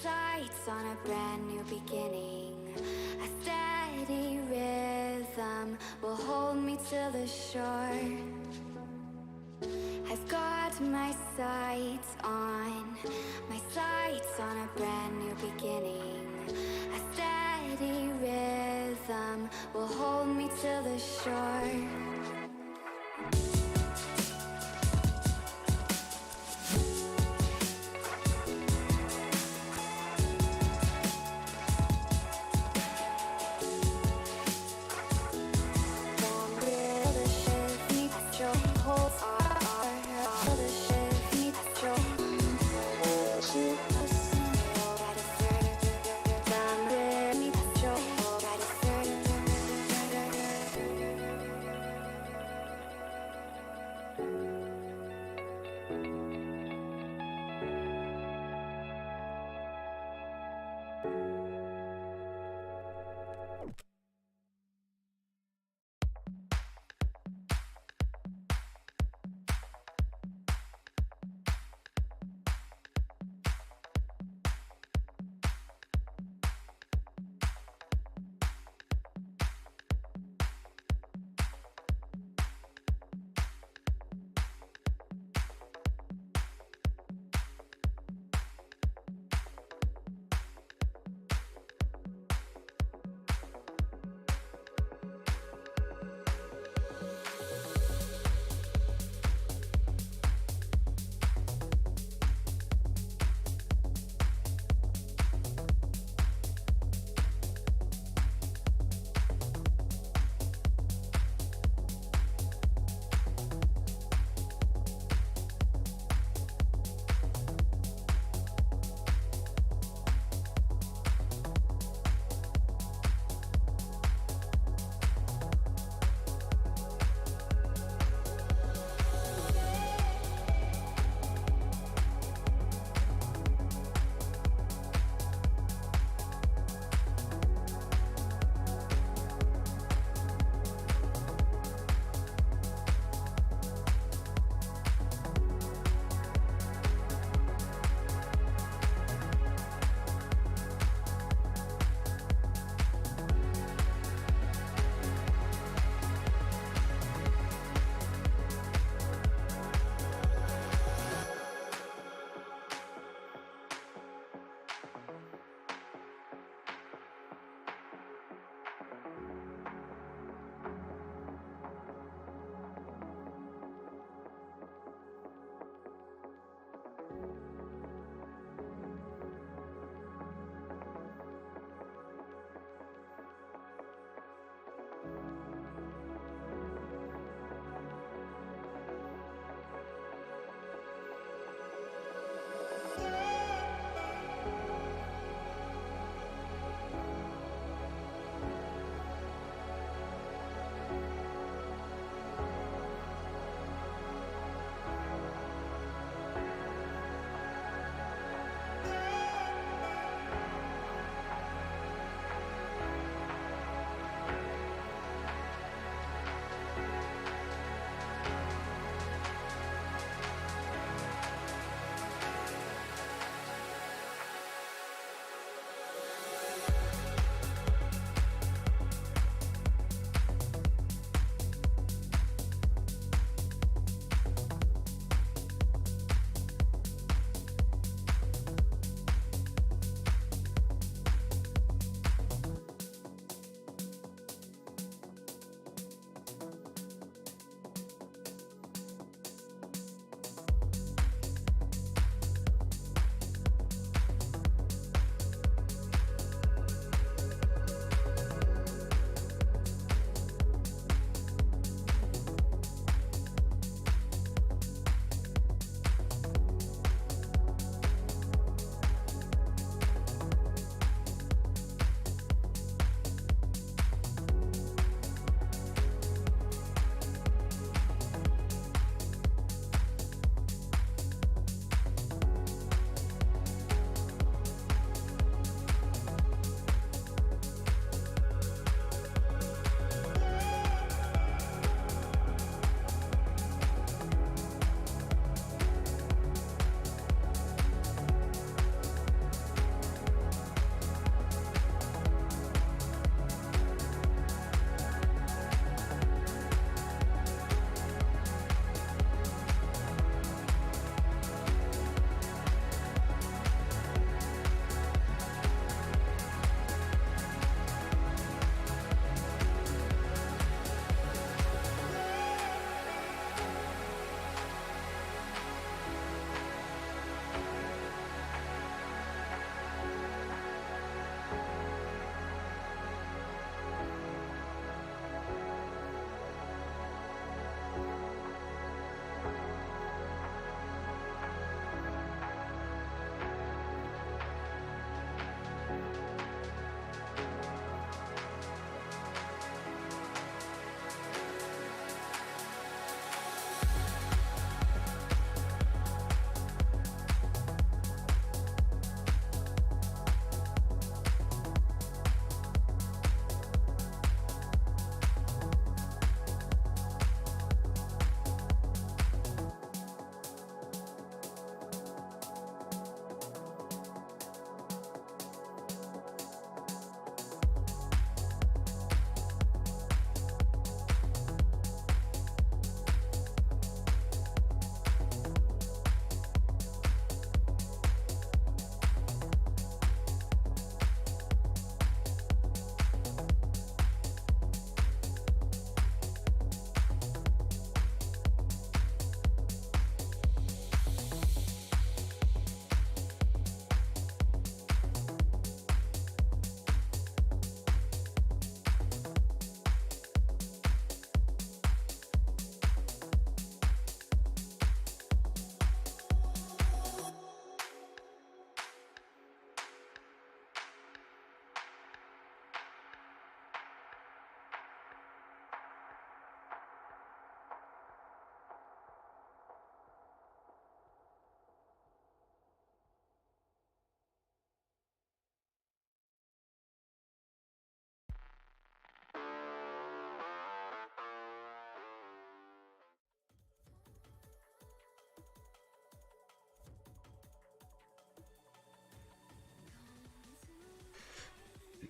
sights on a brand new beginning. A steady rhythm will hold me to the shore. I've got my sights on a brand new beginning. A steady rhythm will hold me to the shore.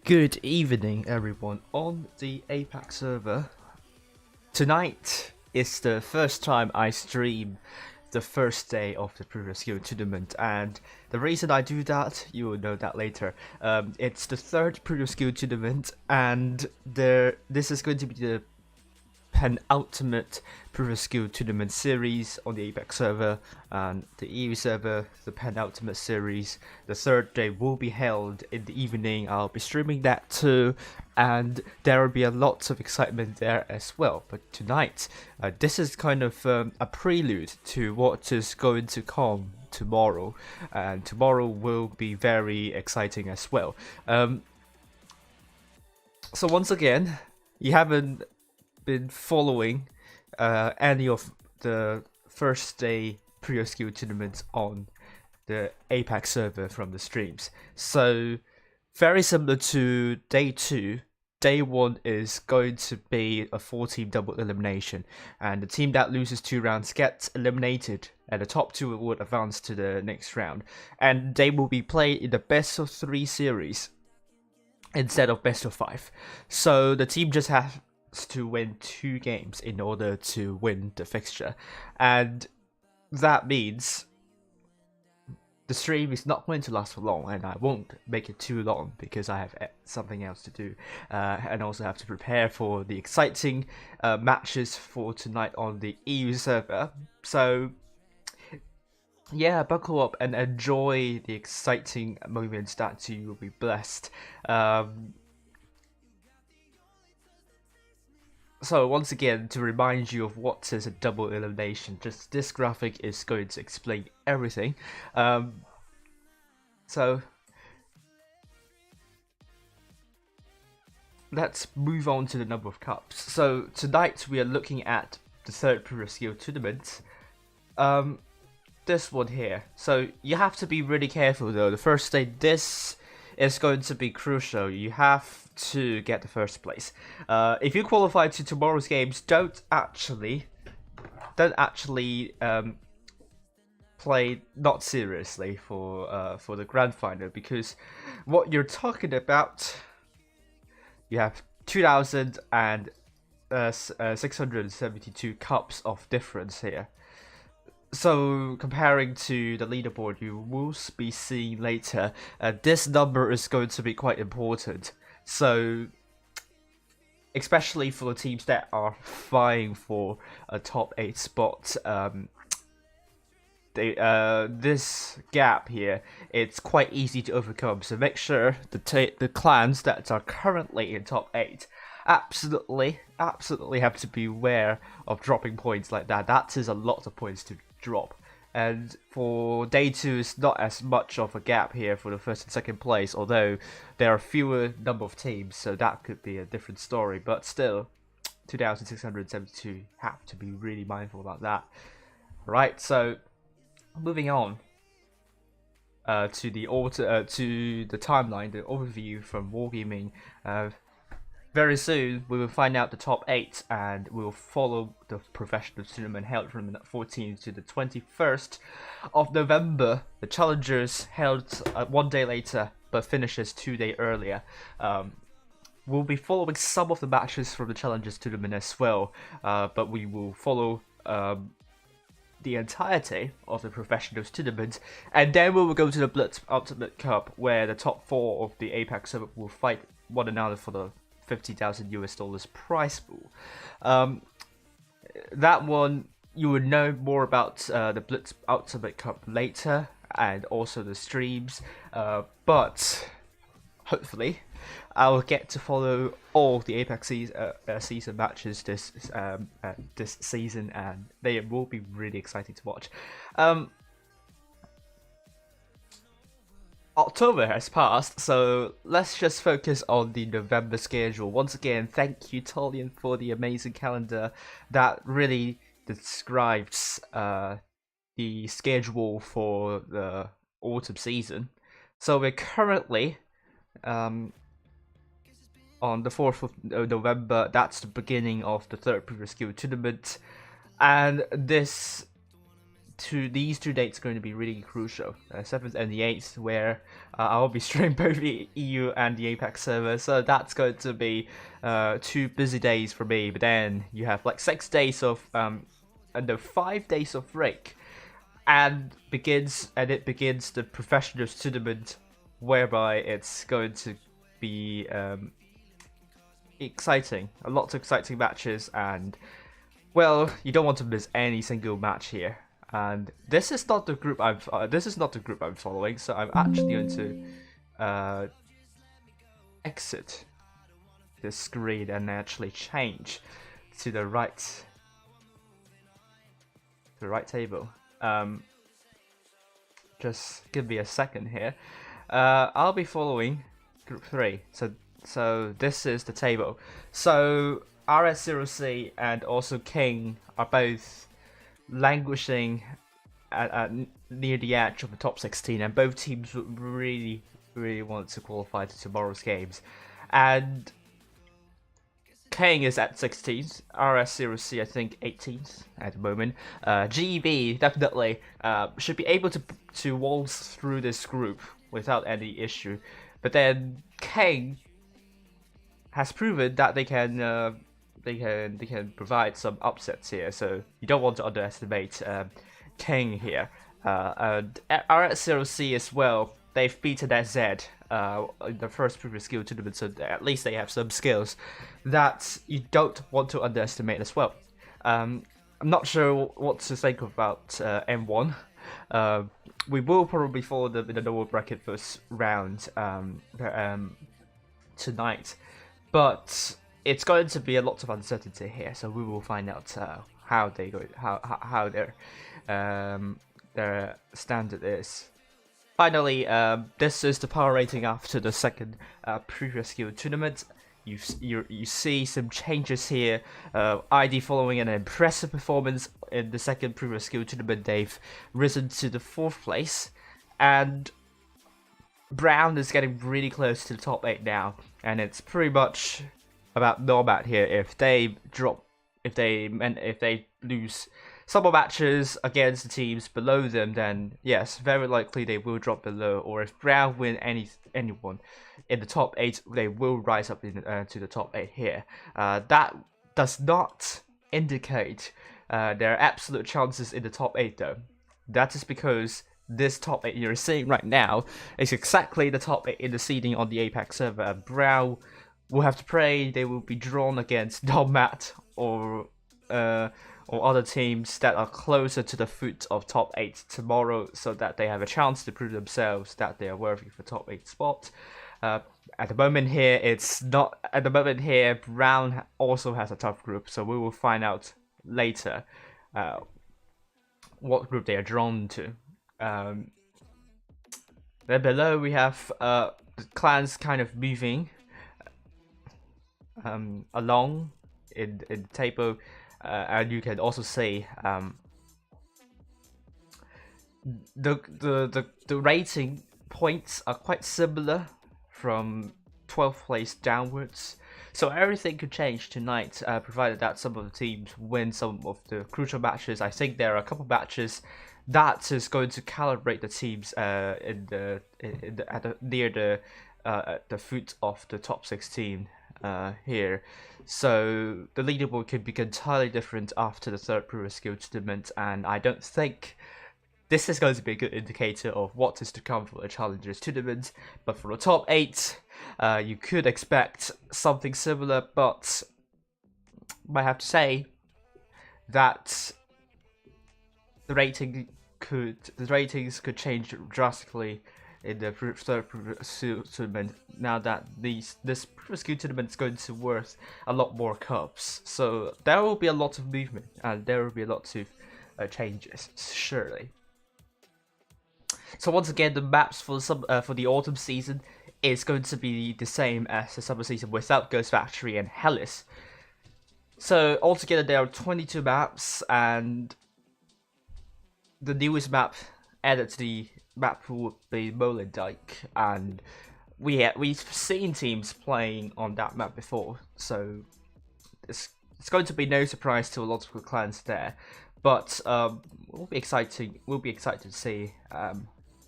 Good evening, everyone, on the APAC server. Tonight is the first time I stream the first day of the Previous Skill Tournament, and the reason I do that, you will know that later. It's the third Previous Skill Tournament, and this is going to be the penultimate Previous Skill Tournament series on the APAC server, and the EU server, the penultimate series. The third day will be held in the evening. I'll be streaming that too, and there will be a lot of excitement there as well. But tonight, this is kind of a prelude to what is going to come tomorrow, and tomorrow will be very exciting as well. So once again, you haven't been following any of the first day Previous Skill tournaments on the APAC server from the streams. So very similar to day 2, day 1 is going to be a 4-team double elimination, and the team that loses 2 rounds gets eliminated, and the top 2 would advance to the next round, and they will be played in the best of 3 series instead of best of 5. So the team just has to win 2 games in order to win the fixture, and that means the stream is not going to last for long, and I won't make it too long because I have something else to do, and also have to prepare for the exciting matches for tonight on the EU server. So yeah, buckle up and enjoy the exciting moments that you will be blessed. So once again, to remind you of what is a double elimination, just this graphic is going to explain everything. So let's move on to the number of cups. So tonight we are looking at the third Previous Skill tournament. This one here. So you have to be really careful though. The first day, this is going to be crucial. You have to get the first place. If you qualify to tomorrow's games, don't actually play not seriously for the grand final, because what you're talking about, you have 2,672 cups of difference here. So comparing to the leaderboard you will be seeing later, this number is going to be quite important. So especially for the teams that are vying for a top 8 spot, this gap here, it's quite easy to overcome. So make sure the clans that are currently in top 8 absolutely have to beware of dropping points like that. That is a lot of points to drop. And for day 2, it's not as much of a gap here for the first and second place, although there are fewer number of teams, so that could be a different story. But still, 2,672, have to be really mindful about that. Right, so moving on to the timeline, the overview from Wargaming. Very soon we will find out the top 8, and we will follow the professional tournament held from the 14th to the 21st of November. The challengers held 1 day later, but finishes 2 days earlier. We'll be following some of the matches from the challengers tournament as well, but we will follow the entirety of the professionals tournament, and then we will go to the Blitz Ultimate Cup, where the top 4 of the APAC server will fight one another for the $50,000 prize pool. That one you will know more about the Blitz Ultimate Cup later, and also the streams, but hopefully I'll get to follow all the APAC season matches this season, and they will be really exciting to watch. October has passed, so let's just focus on the November schedule. Once again, thank you Tolian for the amazing calendar that really describes the schedule for the autumn season. So we're currently on the 4th of November. That's the beginning of the third Previous Skill tournament, and this these two dates are going to be really crucial. 7th and the 8th, where I'll be streaming both the EU and the APAC server, so that's going to be 2 busy days for me. But then you have like 6 days of and the 5 days of break, and it begins the professionals tournament, whereby it's going to be exciting, a lot of exciting matches, and well, you don't want to miss any single match here. And this is not the group I'm following, so I'm actually going to exit the screen and actually change to the right table. Just give me a second here. I'll be following group 3. So this is the table. So RS0C and also Kane are both languishing at near the edge of the top 16, and both teams would really want to qualify to tomorrow's games. And Kane is at 16th, RS0C I think 18th at the moment. GB definitely should be able to waltz through this group without any issue, but then Kane has proven that they can provide some upsets here, so you don't want to underestimate Kane here. And RS0C as well, they've beaten SZ in the first previous skill tournament, so at least they have some skills that you don't want to underestimate as well. I'm not sure what to think about M1. We will probably follow them in the lower bracket first round tonight, but it's going to be a lot of uncertainty here, so we will find out how they go, how their standard is. Finally, this is the power rating after the second previous skill tournament. You see some changes here. ID following an impressive performance in the second previous skill tournament, they've risen to the 4th place, and Brown is getting really close to the top 8 now, and it's pretty much about Nomad here. If they lose some more matches against the teams below them, then yes, very likely they will drop below. Or if Brown win anyone in the top 8, they will rise up to the top 8 here. That does not indicate their absolute chances in the top 8 though. That is because this top 8 you're seeing right now is exactly the top 8 in the seeding on the APAC server, and Brown will have to pray they will be drawn against Nomad or other teams that are closer to the foot of top 8 tomorrow, so that they have a chance to prove themselves that they are worthy for top 8 spot. At the moment here, Brown also has a tough group, so we will find out later what group they are drawn to. Then below we have the clans kind of moving along in the table, and you can also see the rating points are quite similar from 12th place downwards, so everything could change tonight, provided that some of the teams win some of the crucial matches. I think there are a couple matches that is going to calibrate the teams near the foot of the top 16 here. So the leaderboard could be entirely different after the third previous skill tournament, and I don't think this is going to be a good indicator of what is to come for the Challengers tournament. But for the top 8, you could expect something similar, but I have to say that the ratings could change drastically in the third tournament, now that this previous tournament is going to worth a lot more cups. So there will be a lot of movement, and there will be a lot of changes, surely. So once again, the maps for the autumn season is going to be the same as the summer season without Ghost Factory and Hellas. So altogether there are 22 maps, and the newest map added to the map would be Molendijk, and we've seen teams playing on that map before, so it's going to be no surprise to a lot of the clans there. But we'll be excited to see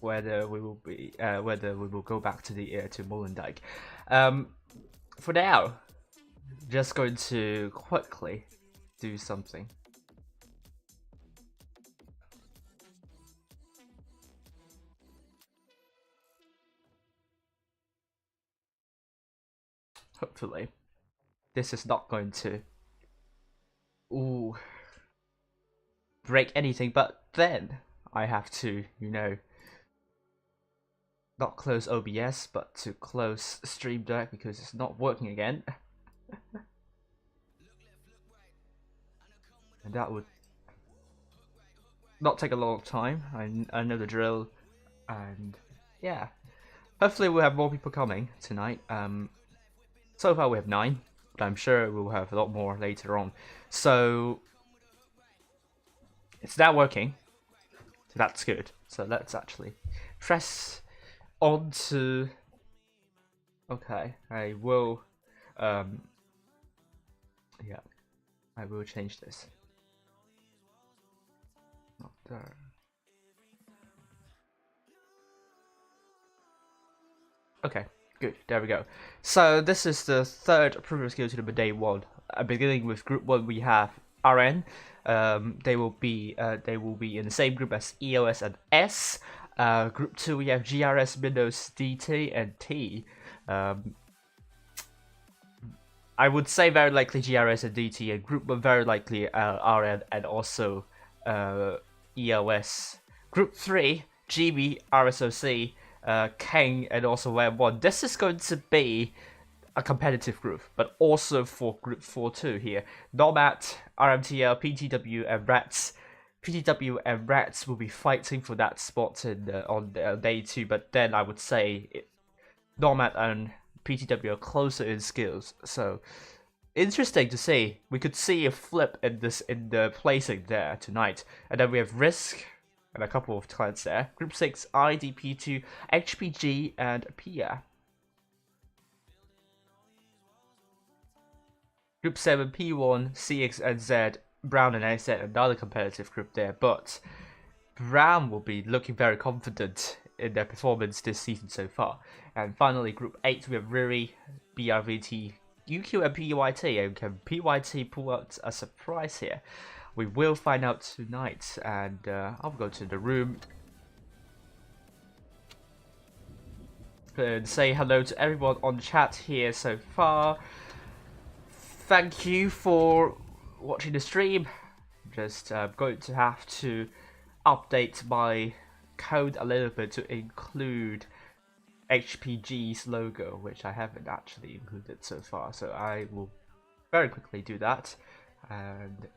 whether we will go back to Molenbeek. For now, just going to quickly do something. Hopefully, this is not going to break anything, but then I have to, not close OBS, but to close Stream Deck because it's not working again. And that would not take a long time. I know the drill, and yeah, hopefully we'll have more people coming tonight. So far we have 9, but I'm sure we'll have a lot more later on. So it's now working, so that's good. So let's actually press on to. Okay, I will. I will change this. Not there. Okay, good. There we go. So this is the third previous skill to the day 1. Beginning with group 1, we have RN. They will be in the same group as EOS and S. Group 2, we have GRS, Windows, DT, and T. I would say very likely GRS and DT, and Group 1 very likely RN and also EOS. Group 3, GB, RSOC, Kane, and also WAM1. This is going to be a competitive group, but also for Group 4 too here. Nomad, RMTL, PTW, and Rats. PTW and Rats will be fighting for that spot on day 2, but then I would say Nomad and PTW are closer in skills, so interesting to see. We could see a flip in the placing there tonight, and then we have Risk and a couple of clients there. Group 6, IDP2, HPG, and Pia. Group 7, P1, CX and Z, Brown and AZ, another competitive group there, but Brown will be looking very confident in their performance this season so far. And finally, Group 8, we have Riri, BRVT, UQ, and PYT. And can PYT pull out a surprise here? We will find out tonight. And I'll go to the room and say hello to everyone on chat here so far. Thank you for watching the stream. Just going to have to update my code a little bit to include HPG's logo, which I haven't actually included so far, so I will very quickly do that, and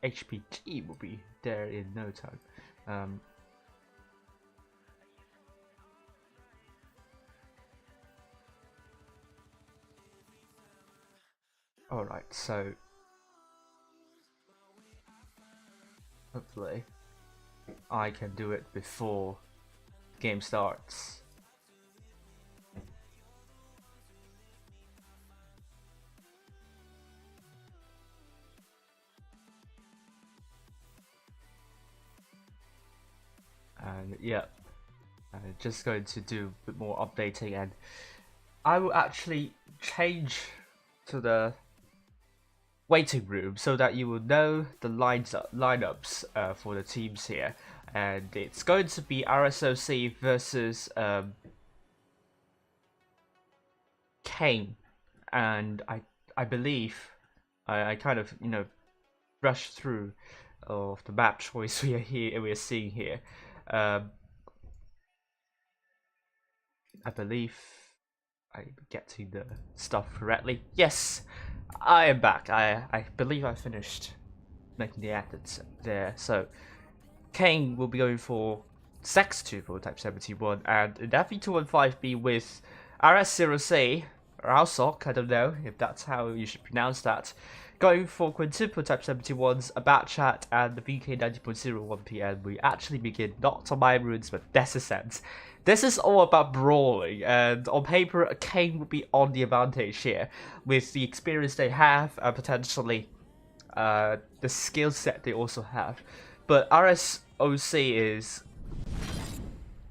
HPG will be there in no time. Alright, so hopefully I can do it before the game starts. And yeah, I'm just going to do a bit more updating, and I will actually change to the waiting room so that you will know the lineups for the teams here. And it's going to be RSOC versus Kane, and I believe I kind of rushed through of the map choice we are seeing here. I believe I'm getting the stuff correctly. Yes, I am back. I believe I finished making the edits there. So Kane will be going for Sex 2 for Type 71, and in FE215B with RS0C, or rsoc, I don't know if that's how you should pronounce that, going for Quintuple Type 71's About Chat and the VK90.01 PM. We actually begin not on my runes, but Descent. This is all about brawling, and on paper, Kane would be on the advantage here with the experience they have, and potentially the skill set they also have. But RSOC is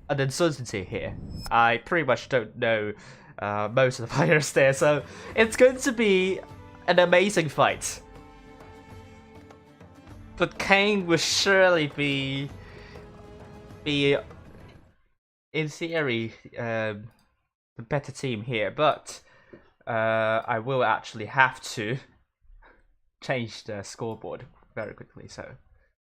an uncertainty here. I pretty much don't know most of the players there, so it's going to be an amazing fight. But Kane will surely be in theory the better team here, but I will actually have to change the scoreboard very quickly, so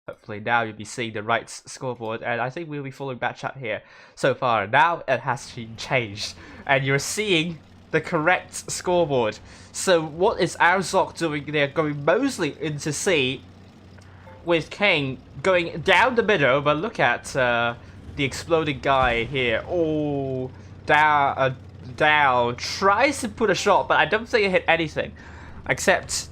hopefully now you'll be seeing the right scoreboard, and I think we'll be following that chat here so far. Now it has been changed, and you're seeing the correct scoreboard. So what is rsoc doing? They're going mostly into C, with Kane going down the middle, but look at the exploding guy here. Oh, down, tries to put a shot, but I don't think it hit anything, except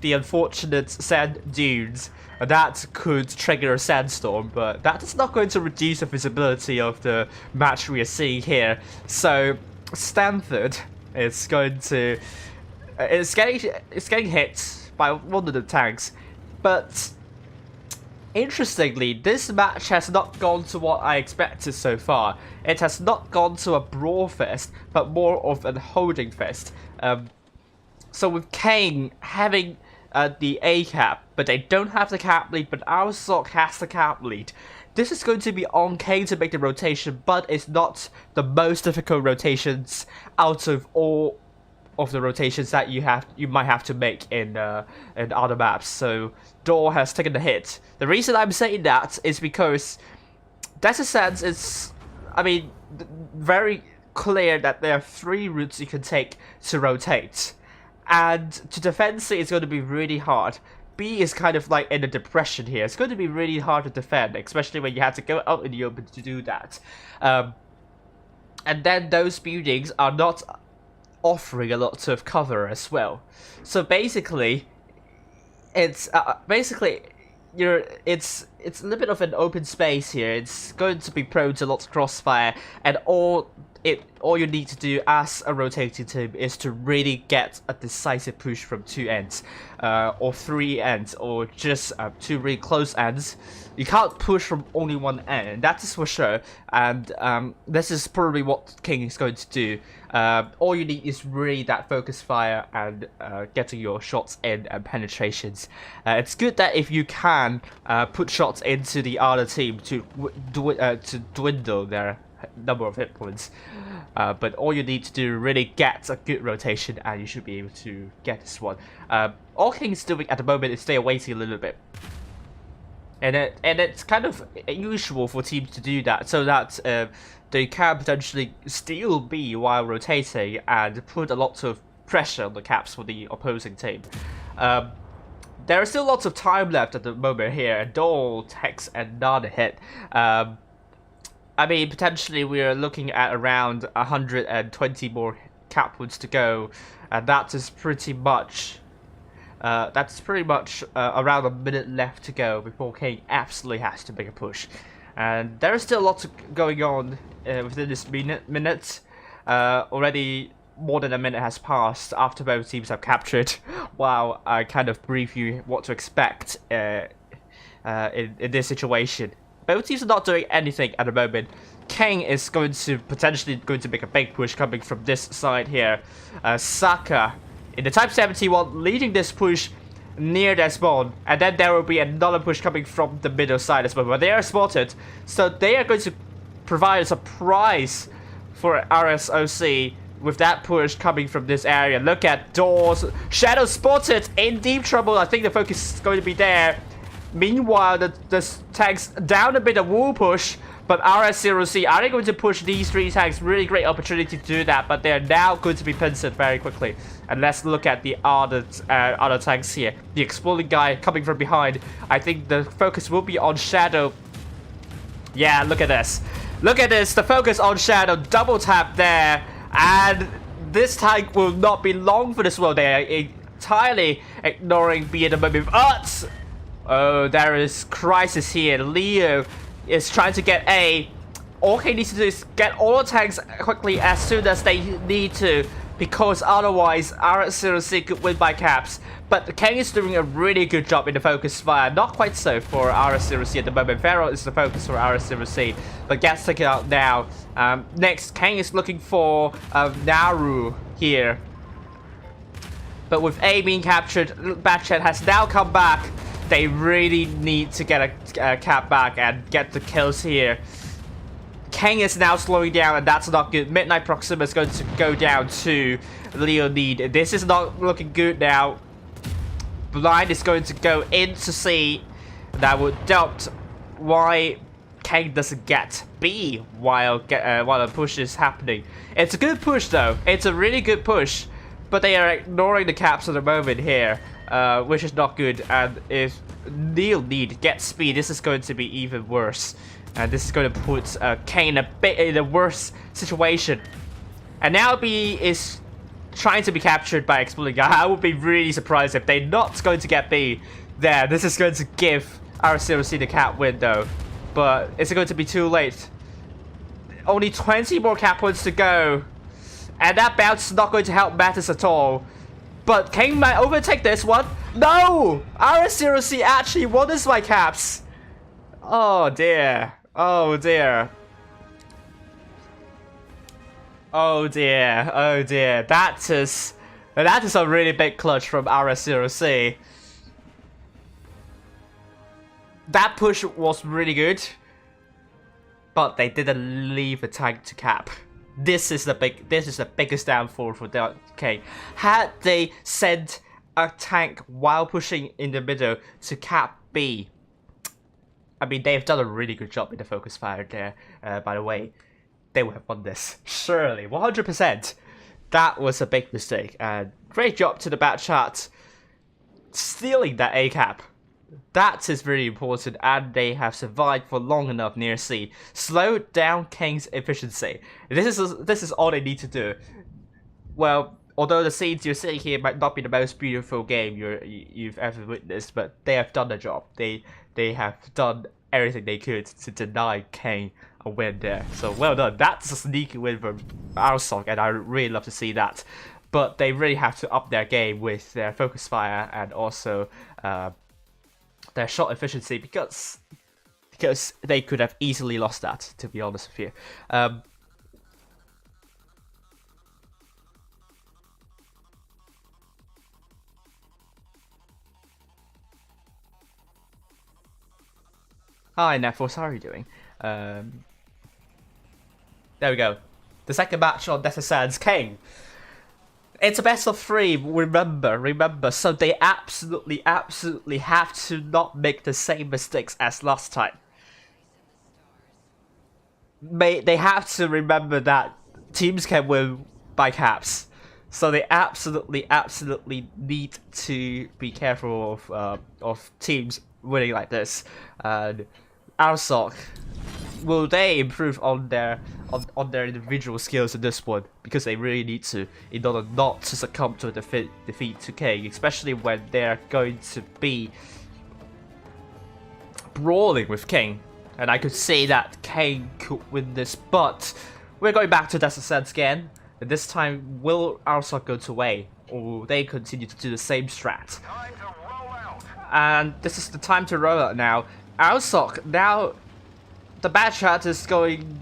the unfortunate sand dunes. That could trigger a sandstorm, but that is not going to reduce the visibility of the match we are seeing here. So Stanford is going to it's getting hit by one of the tanks, but interestingly, this match has not gone to what I expected so far. It has not gone to a brawl fest, but more of a holding fest. So with Kane having the A cap, but they don't have the cap lead, but rsoc has the cap lead. This is going to be on Kane to make the rotation, but it's not the most difficult rotations out of all of the rotations that you might have to make in other maps. So Door has taken the hit. The reason I'm saying that is because that's a sense it's, I mean, very clear that there are 3 routes you can take to rotate, and to defend C is going to be really hard. B is kind of like in a depression here. It's going to be really hard to defend, especially when you have to go out in the open to do that. And then those buildings are not offering a lot of cover as well. So basically, it's a little bit of an open space here. It's going to be prone to lots of crossfire, and all you need to do as a rotating team is to really get a decisive push from 2 ends, or 3 ends, or just 2 really close ends. You can't push from only 1 end, that is for sure, and this is probably what King is going to do. All you need is really that focus fire and getting your shots in and penetrations. It's good that if you can put shots into the other team to dwindle their number of hit points, but all you need to do really get a good rotation, and you should be able to get this one. All King is doing at the moment is stay waiting a little bit, and it's kind of usual for teams to do that, so that they can potentially steal B while rotating and put a lot of pressure on the caps for the opposing team. There are still lots of time left at the moment here, and Dole takes another hit. I mean, potentially we are looking at around 120 more cap points to go, and that is pretty much around a minute left to go before Kane absolutely has to make a push. And there is still lots going on within this minute. Already more than a minute has passed after both teams have captured. While I kind of brief you what to expect in this situation. Both teams are not doing anything at the moment. Kane is potentially going to make a big push coming from this side here. Saka in the Type 71 leading this push near their spawn, and then there will be another push coming from the middle side as well, but they are spotted, so they are going to provide a surprise for rsoc with that push coming from this area. Look at Doors. Shadow spotted in deep trouble. I think the focus is going to be there. Meanwhile, the tanks down a bit of wall push, but RS0C are they going to push these 3 tanks? Really great opportunity to do that, but they're now going to be pincered very quickly. And let's look at the other tanks here. The exploding guy coming from behind. I think the focus will be on Shadow. Yeah, look at this. Look at this. The focus on Shadow. Double tap there. And this tank will not be long for this world. They are entirely ignoring B at the moment. Oh, there is crisis here. Leo is trying to get A. All he needs to do is get all the tanks quickly as soon as they need to. because otherwise RS0C could win by caps. But Kane is doing a really good job in the focus fire. Not quite so for RS0C at the moment. Pharaoh is the focus for RS0C, but gets taken out now. Next, Kane is looking for Naru here. But with A being captured, Batchat has now come back. They really need to get a cap back and get the kills here. Kane is now slowing down, and that's not good. Midnight Proxima is going to go down to Leonid. This is not looking good now. Blind is going to go into C. That would doubt why Kane doesn't get B while the push is happening. It's a good push though. It's a really good push, but they are ignoring the caps at the moment here, which is not good. And if Leonid gets speed, this is going to be even worse. And this is going to put Kane a bit in a worse situation. And now B is trying to be captured by Exploding Guy. I would be really surprised if they're not going to get B there. This is going to give RS0C the cap win though. But it's going to be too late. Only 20 more cap points to go. And that bounce is not going to help matters at all. But Kane might overtake this one. No! RS0C actually won this by caps. Oh dear. Oh dear. Oh dear. Oh dear. That is a really big clutch from RS0C. That push was really good, but they didn't leave a tank to cap. This is the biggest downfall for Kane. Had they sent a tank while pushing in the middle to cap B, I mean, they've done a really good job in the focus fire there, by the way. They would have won this. Surely, 100%. That was a big mistake. And great job to the Batchat stealing that A cap. That is really important, and they have survived for long enough near C. Slow down Kane's efficiency. This is all they need to do. Well, although the scenes you're seeing here might not be the most beautiful game you've ever witnessed, but they have done the job. They have done everything they could to deny Kane a win there. So well done. That's a sneaky win for rsoc, and I really love to see that. But they really have to up their game with their focus fire and also their shot efficiency, because they could have easily lost that, to be honest with you. Hi Nefos, how are you doing? There we go. The second match on Desert Sands, Kane. It's a best of 3, remember, so they absolutely have to not make the same mistakes as last time. They have to remember that teams can win by caps. So they absolutely need to be careful of teams winning like this. And rsoc, will they improve on their individual skills in this one? Because they really need to, in order not to succumb to a defeat to Kane, especially when they're going to be brawling with Kane. And I could say that Kane could win this, but we're going back to Desert Sands again. And this time, will rsoc go to away, or will they continue to do the same strat? And this is the time to roll out now. rsoc, now the Batchat is going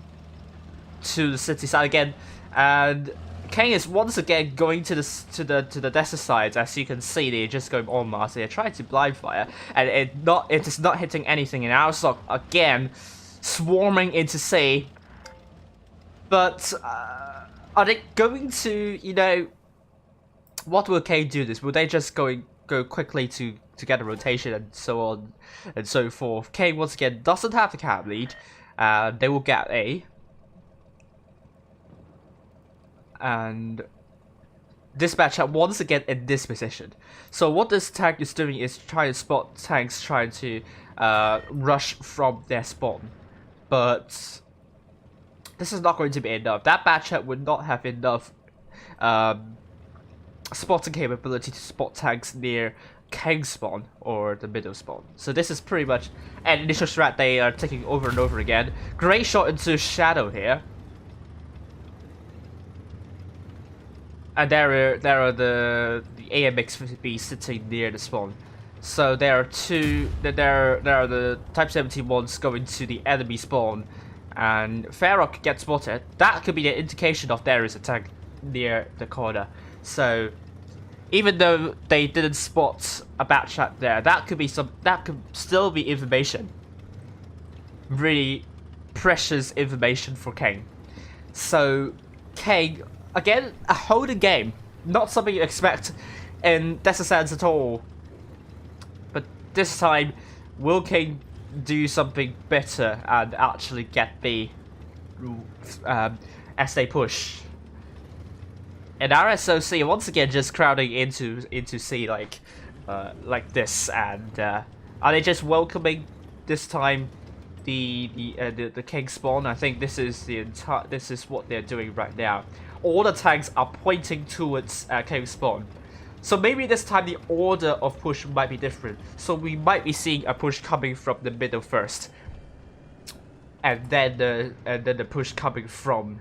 to the city side again, and Kane is once again going to the desert side. As you can see, they're just going en masse. They're trying to blind fire, and it is not hitting anything. And rsoc again swarming into C. But are they going to, you know, what will Kane do this? Will they just go quickly to get a rotation and so on and so forth? Kane once again doesn't have the cap lead. They will get A. And this Batchat once again in this position. So what this tank is doing is trying to spot tanks trying to rush from their spawn. But this is not going to be enough. That Batchat would not have enough spotting capability to spot tanks near Kane spawn or the middle spawn. So this is pretty much an initial strat they are taking over and over again. Great shot into Shadow here. and there are the AMX-50B sitting near the spawn. So there are the Type 71s going to the enemy spawn, and rsoc gets spotted. That could be the indication of there is a tank near the corner. So even though they didn't spot a batchat there, that could still be information. Really precious information for Kane. So Kane, again, a holding game. Not something you expect in Desert Sands at all. But this time, will Kane do something better and actually get B as they push? And RSOC once again just crowding into C like this, and are they just welcoming this time the King spawn? I think this is what they're doing right now. All the tanks are pointing towards King spawn. So maybe this time the order of push might be different. So we might be seeing a push coming from the middle first, and then the push coming from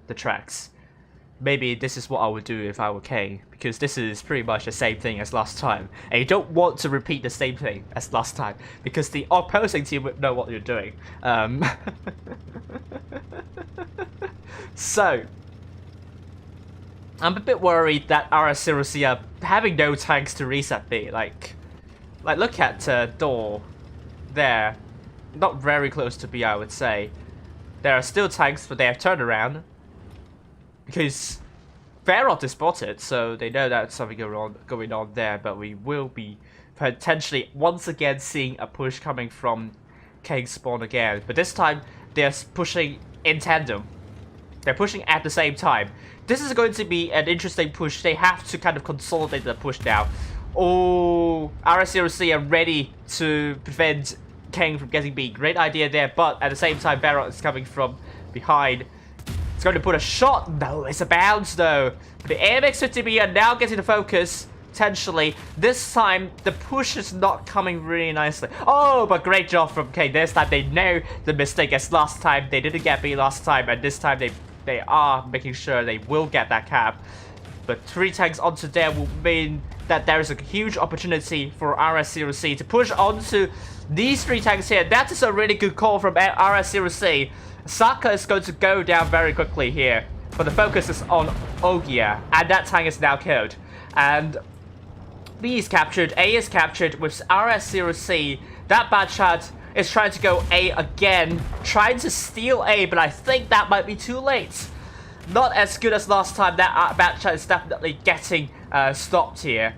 the tracks. Maybe this is what I would do if I were Kane, because this is pretty much the same thing as last time, and you don't want to repeat the same thing as last time, because the opposing team would know what you're doing. So I'm a bit worried that RS0C are having no tanks to reset B. Like look at door there, not very close to B, I would say. There are still tanks, but they have turned around. Because rsoc is spotted, so they know that something going on there, but we will be potentially once again seeing a push coming from King's spawn again. But this time, they're pushing in tandem. They're pushing at the same time. This is going to be an interesting push. They have to kind of consolidate the push now. Oh, RS0C are ready to prevent King from getting B. Great idea there, but at the same time, rsoc is coming from behind. It's going to put a shot. No, it's a bounce though. The AMX-50B are now getting the focus, potentially. This time, the push is not coming really nicely. Oh, but great job from Kane. This time, they know the mistake as last time. They didn't get B last time, and this time they are making sure they will get that cap. But 3 tanks onto there will mean that there is a huge opportunity for RS0C to push onto these 3 tanks here. That is a really good call from RS0C. Saka is going to go down very quickly here, but the focus is on Ogia, and that tank is now killed. And B is captured, A is captured with RS0C. That batchat is trying to go A again, trying to steal A, but I think that might be too late. Not as good as last time. That batchat is definitely getting stopped here.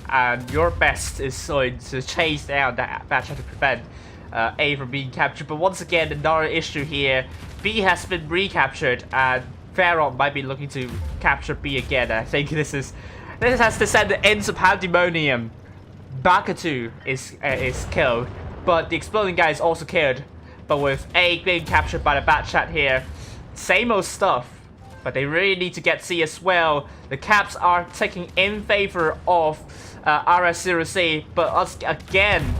And your best is going to chase down that batchat to prevent A from being captured. But once again, another issue here. B has been recaptured, and rsoc might be looking to capture B again. I think this has descended into pandemonium. Bakatu is killed, but the exploding guy is also killed. But with A being captured by the batchat here, same old stuff. But they really need to get C as well. The caps are taking in favor of RS0C, but again,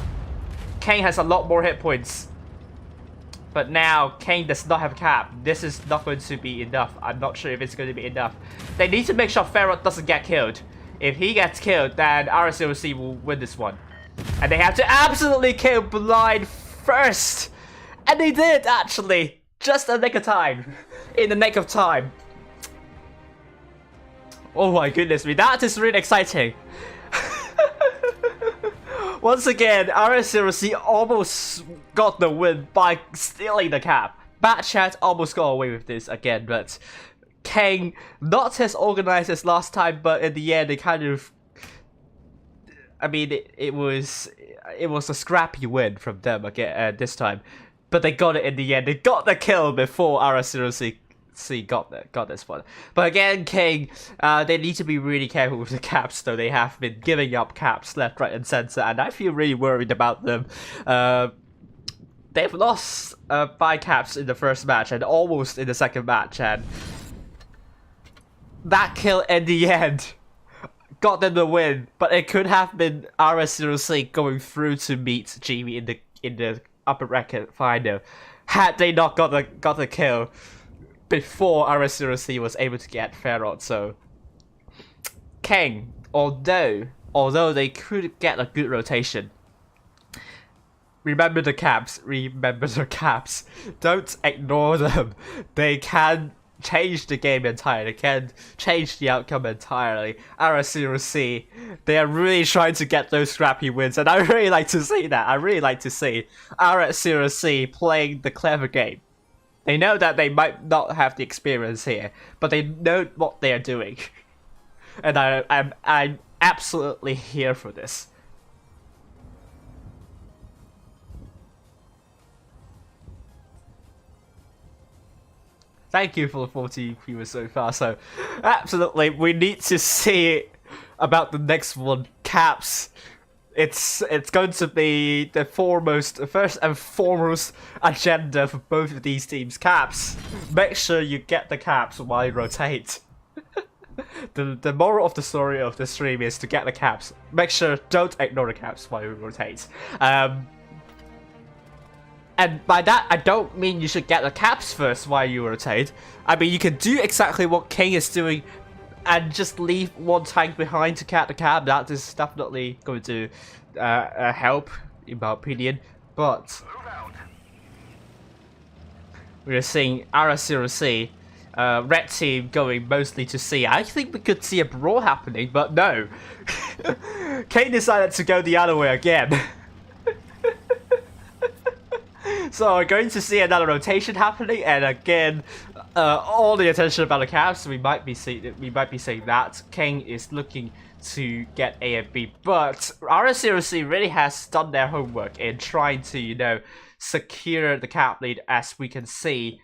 Kane has a lot more hit points. But now, Kane does not have a cap. This is not going to be enough. I'm not sure if it's going to be enough. They need to make sure rsoc doesn't get killed. If he gets killed, then RS0C will win this one. And they have to absolutely kill Blind first. And they did, actually. Just in the nick of time. In the nick of time. Oh my goodness me, that is really exciting. Once again, RS0C almost got the win by stealing the cap. Batchat almost got away with this again, but Kane, not as organized as last time, but in the end, they kind of... I mean, it was a scrappy win from them again this time. But they got it in the end. They got the kill before RS0C got this one. But again, King, they need to be really careful with the caps, though. They have been giving up caps left, right, and center, and I feel really worried about them. They've lost 5 caps in the first match and almost in the second match, and that kill in the end got them the win. But it could have been RS0C going through to meet GB in the upper bracket final had they not got the kill before RS0C was able to get rsoc. So Kane, although they could get a good rotation, remember the caps. Don't ignore them. They can change the game entirely. They can change the outcome entirely. RS0C, they are really trying to get those scrappy wins, and I really like to see that. I really like to see RS0C playing the clever game. They know that they might not have the experience here, but they know what they are doing. And I'm absolutely here for this. Thank you for the 40 viewers so far. So, absolutely, we need to see about the next one, caps. It's going to be the first and foremost agenda for both of these teams. Caps. Make sure you get the caps while you rotate. The moral of the story of the stream is to get the caps. Make sure don't ignore the caps while you rotate. And by that, I don't mean you should get the caps first while you rotate. I mean, you can do exactly what Kane is doing and just leave one tank behind to cap the cap. That is definitely going to help, in my opinion. But we're seeing RS0C, red team going mostly to C. I think we could see a brawl happening, but no. Kane decided to go the other way again. So we're going to see another rotation happening, and again, all the attention about the caps. We might be saying that Kane is looking to get A and B, but RS0C really has done their homework in trying to, you know, secure the cap lead. As we can see,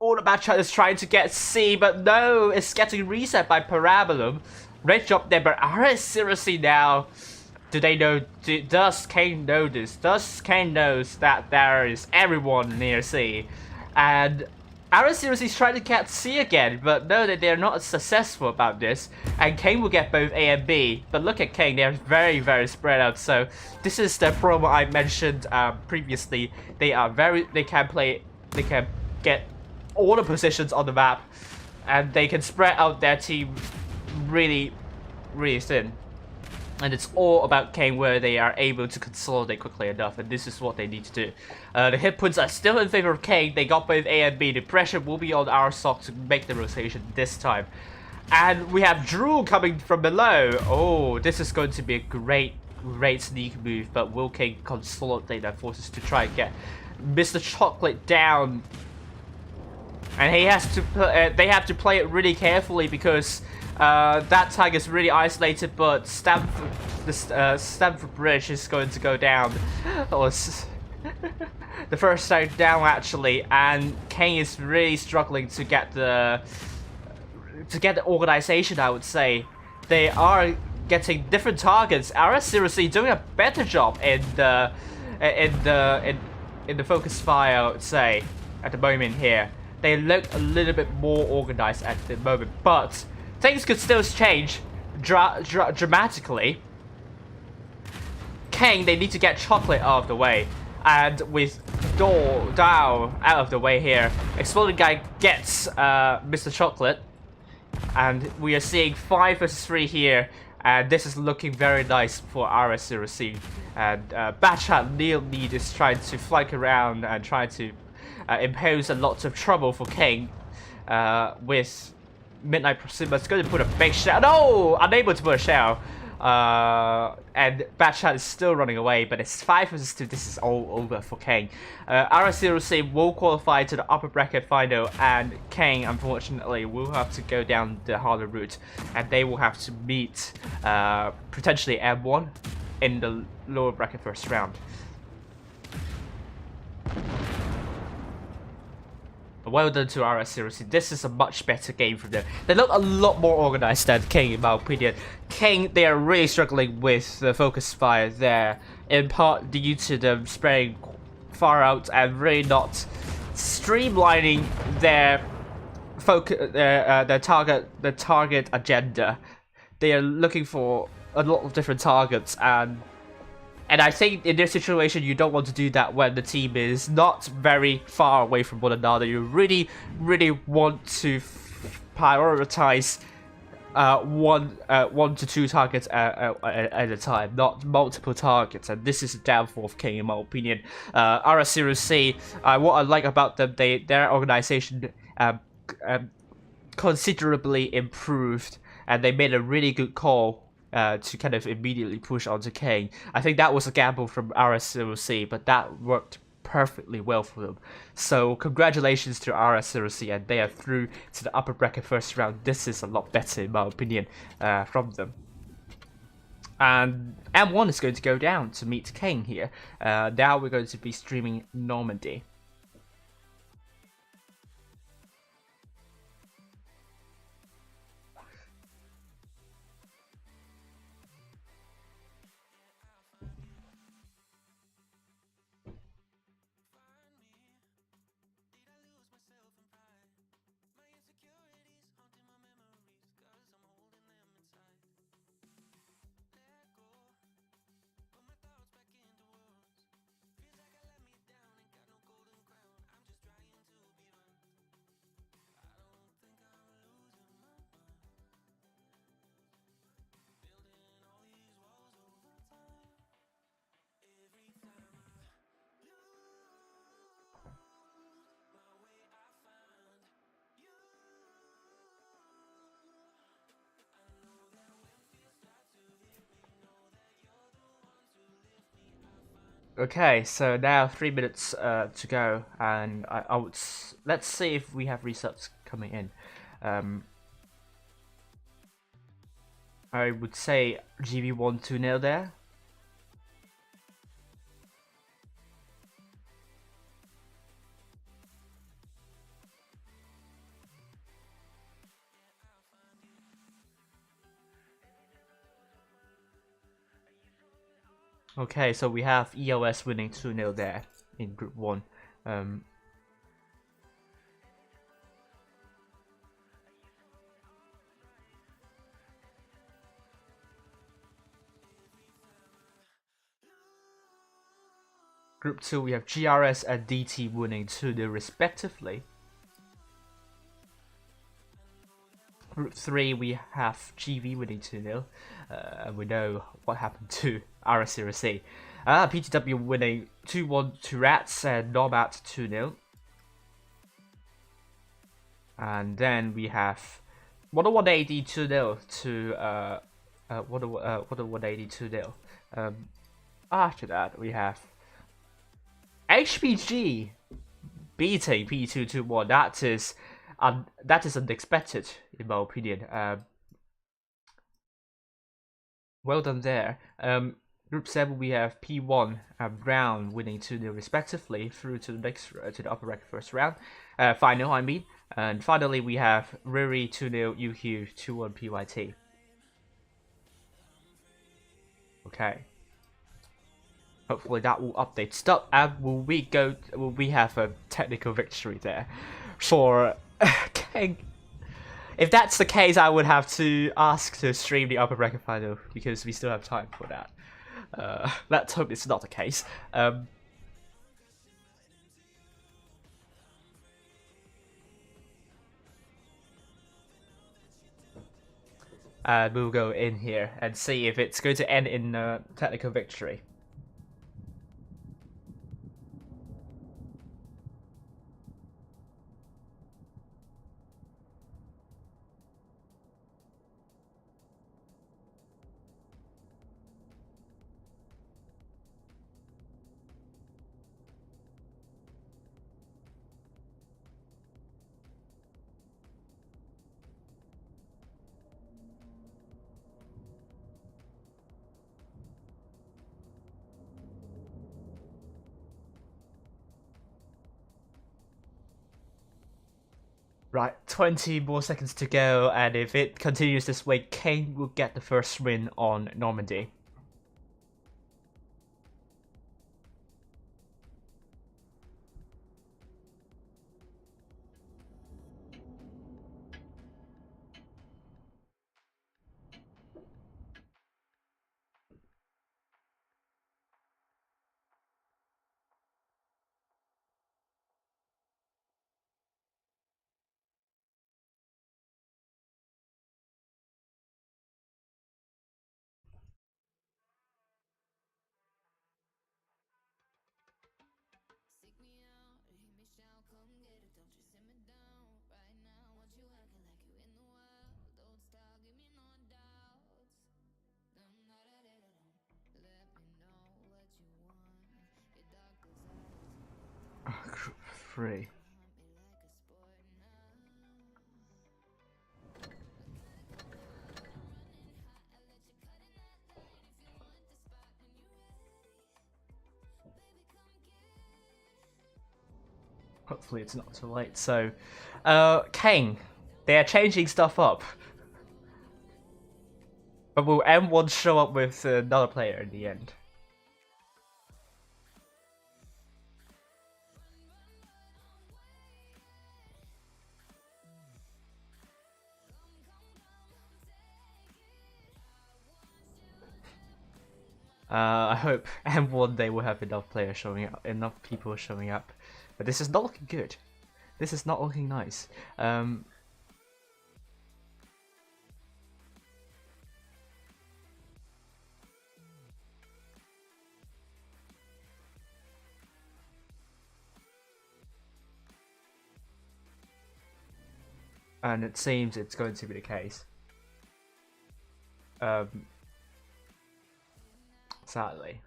all the match is trying to get C, but no, it's getting reset by Parabolum. Great job there, but RS0C now. Do they know? Does Kane know this? Does Kane knows that there is everyone near C? And RS0C is trying to get C again, but no, that they're not successful about this. And Kane will get both A and B. But look at Kane, they're very, very spread out. So this is the promo I mentioned previously. They can get all the positions on the map, and they can spread out their team really, really thin. And it's all about Kane, where they are able to consolidate quickly enough, and this is what they need to do. The hit points are still in favor of Kane. They got both A and B. The pressure will be on rsoc to make the rotation this time. And we have Drew coming from below. Oh, this is going to be a great sneak move, but will Kane consolidate their forces to try and get Mr. Chocolate down? And he has to they have to play it really carefully, because that tag is really isolated, but Stamford Bridge is going to go down. The first tag down, actually, and Kane is really struggling to get the organization, I would say. They are getting different targets. RS0C doing a better job in the focus fire, I would say, at the moment here. They look a little bit more organized at the moment, but things could still change dramatically. Kane, they need to get Chocolate out of the way. And with Dow out of the way here, Exploding Guy gets Mr. Chocolate. And we are seeing 5 versus 3 here. And this is looking very nice for RS0C. And Batchat Need is trying to flank around and trying to impose a lot of trouble for Kane. With Midnight Proxima, it's going to put a big shell. No! Unable to put a shell. And Batchat is still running away, but it's 5 versus 2. This is all over for Kane. RS0C will qualify to the upper bracket final, and Kane, unfortunately, will have to go down the harder route, and they will have to meet potentially M1 in the lower bracket first round. Well done to RS0C. This is a much better game for them. They look a lot more organized than Kane, in my opinion. Kane, they are really struggling with the focus fire there, in part due to them spreading far out and really not streamlining their focus, their target agenda. They are looking for a lot of different targets, and I think in this situation, you don't want to do that when the team is not very far away from one another. You really, really want to prioritize one to two targets at a time, not multiple targets, and this is the downfall of Kane, in my opinion. RS0C, what I like about them, their organization considerably improved, and they made a really good call to kind of immediately push onto Kane. I think that was a gamble from RS0C, but that worked perfectly well for them. So congratulations to RS0C, and they are through to the upper bracket first round. This is a lot better in my opinion from them. And M1 is going to go down to meet Kane here. Now we're going to be streaming Normandy. Okay, so now 3 minutes to go, and I would let's see if we have resubs coming in. I would say GB 1-2-0 there. Okay, so we have EOS winning 2-0 there in Group 1. Group 2, we have GRS and DT winning 2-0 respectively. Group 3, we have GV winning 2-0. And we know what happened to RS0C. PTW winning 2-1 to Rats and Nomad 2-0. And then we have 10180 2-0 to 10180 2-0. After that, we have HPG beating P221. That is unexpected in my opinion. Well done there. Group 7 we have P1 and Brown winning 2-0 respectively through to the next to the upper bracket first round. Final I mean. And finally we have Riri 2-0, UQ 2-1 PYT. Okay. Hopefully that will update stuff, and will we have a technical victory there for King? If that's the case, I would have to ask to stream the upper bracket final because we still have time for that. Let's hope it's not the case. And we'll go in here and see if it's going to end in a technical victory. Right, 20 more seconds to go, and if it continues this way, Kane will get the first win on Normandy. 3. Hopefully it's not too late. So, Kane, they are changing stuff up. But will M1 show up with another player in the end? I hope M1 they will have enough players showing up, enough people showing up. But this is not looking good. This is not looking nice. And it seems it's going to be the case. Sadly.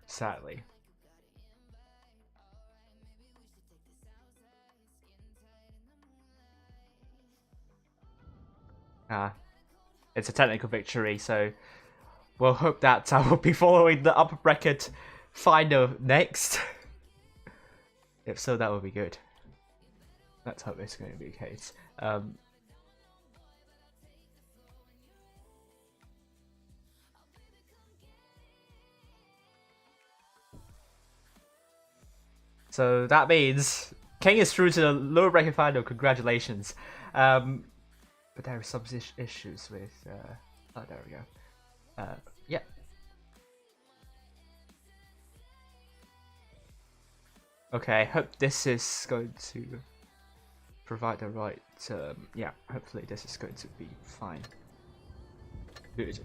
It's a technical victory, so we'll hope that I will be following the upper bracket final next. If so, that would be good. Let's hope it's going to be the case. So that means King is through to the lower bracket final. Congratulations. But there are some issues with. Oh, there we go. Yeah. Okay, hope this is going to provide the right. Yeah, hopefully this is going to be fine. Good.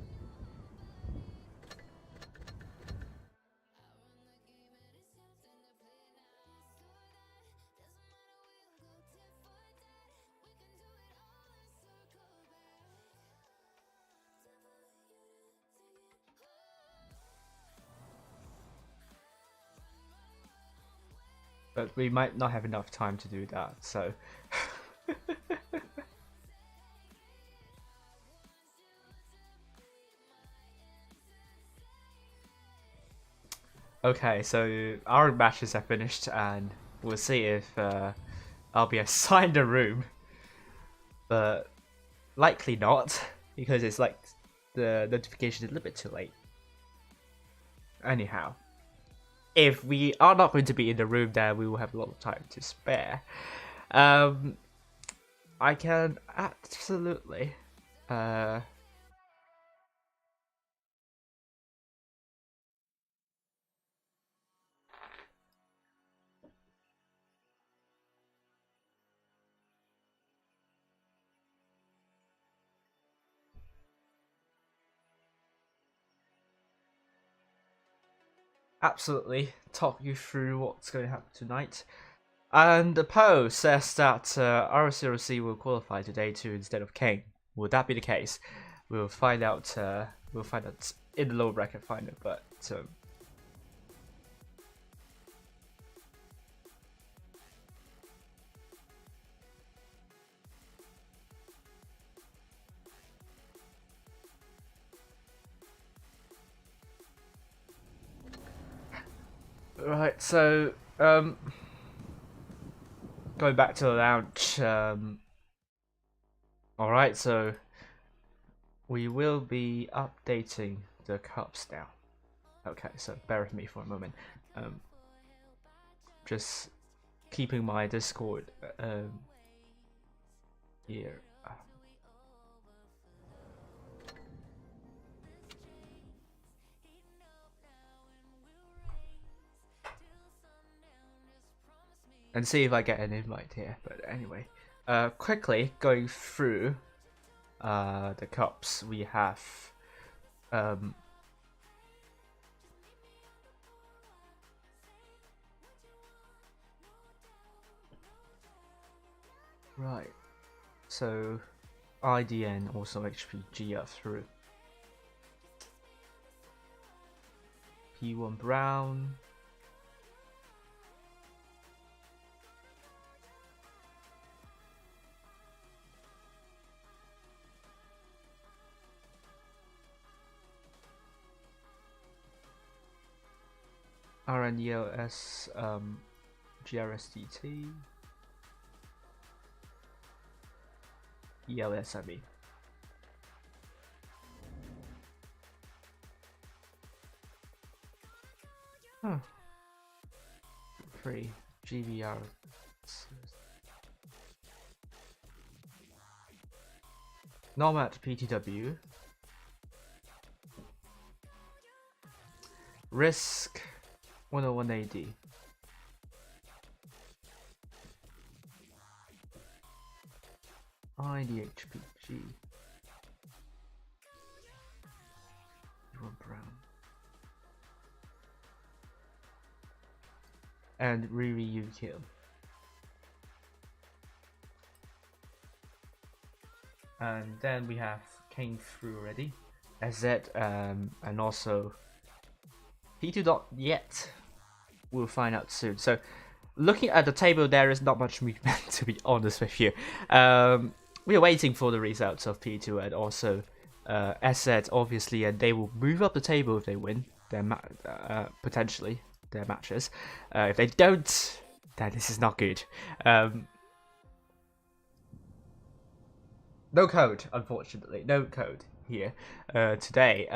But we might not have enough time to do that, so. Okay, so our matches are finished, and we'll see if I'll be assigned a room. But likely not, because it's like the notification is a little bit too late. Anyhow. If we are not going to be in the room, then we will have a lot of time to spare. I can absolutely talk you through what's going to happen tonight. And the post says that RS0C will qualify today too instead of Kane. Would that be the case? We'll find out. We'll find out in the lower bracket final. But right. So going back to the lounge. Alright, so we will be updating the cups now. Okay, so bear with me for a moment. Just keeping my Discord here. And see if I get an invite here. But anyway, quickly going through the cups, we have right. So IDN also HPG are through. P1 Brown. RNELS GRSDT ELSME. Huh. Free GVR. Nomad PTW. Risk 101 AD. IDHPG. Brown. And Riri Kill. And then we have Kane through already. SZ and also P2 dot yet. We'll find out soon. So looking at the table, there is not much movement to be honest with you. We are waiting for the results of P2 and also SZ obviously, and they will move up the table if they win their potentially their matches. If they don't, then this is not good. No code, unfortunately. No code here today.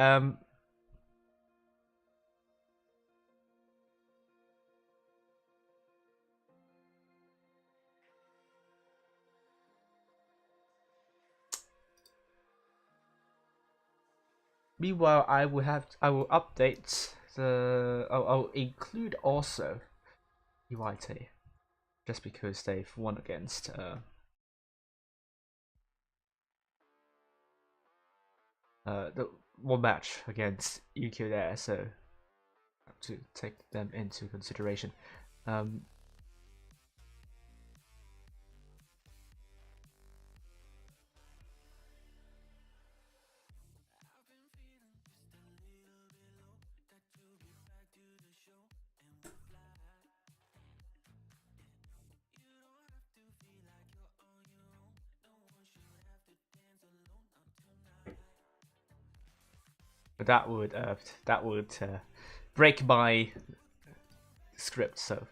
Meanwhile, I will update the. I'll include also UIT, just because they've won against. The one match against UQ there, so I have to take them into consideration. But that would break my script, so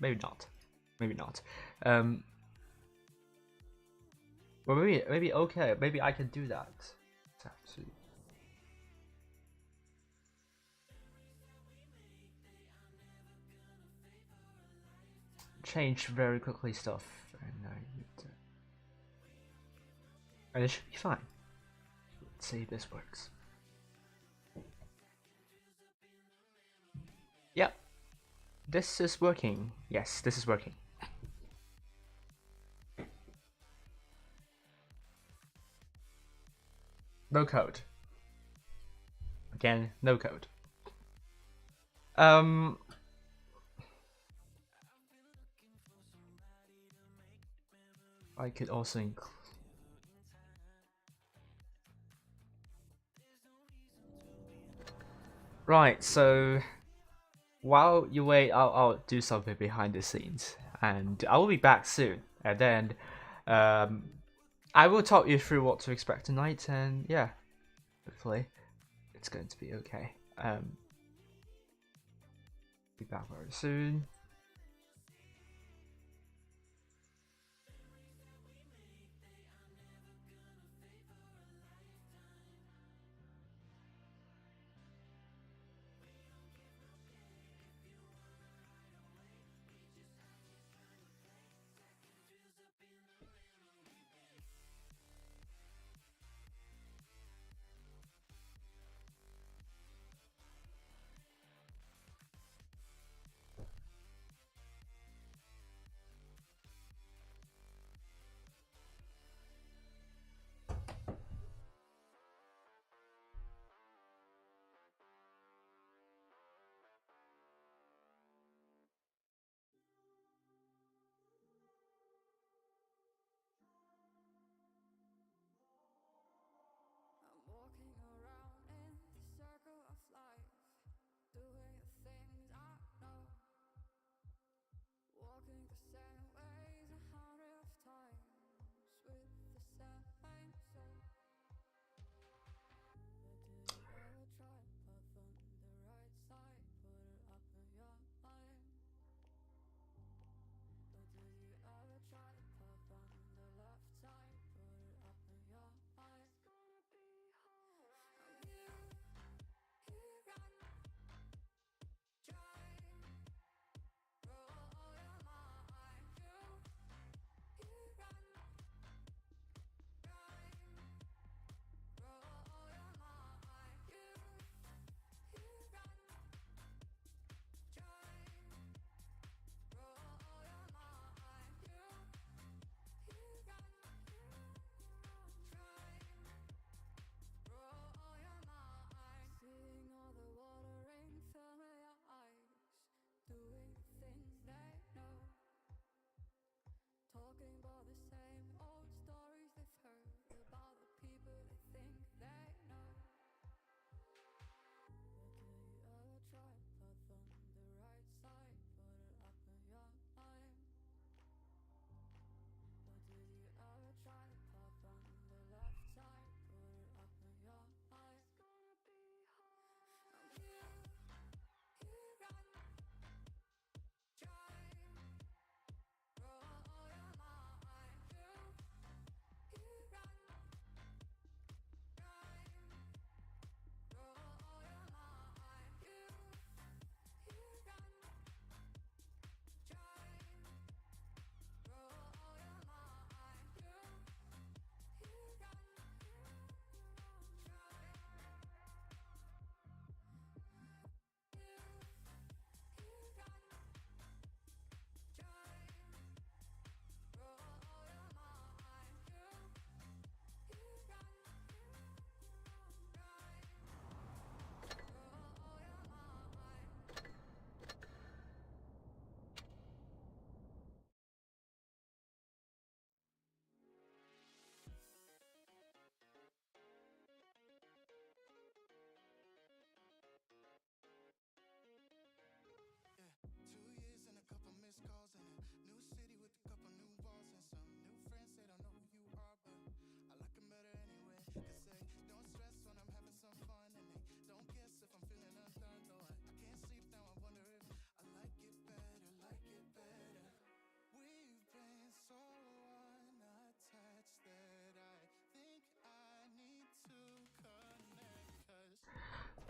maybe not. Well, maybe okay. Maybe I can do that. Just have to change very quickly stuff, and it should be fine. Let's see if this works. Yep, this is working. Yes, this is working. No code. Again, no code. I could also include. Right, so while you wait, I'll do something behind the scenes, and I will be back soon. And then, I will talk you through what to expect tonight, and yeah, hopefully, it's going to be okay. Be back very soon.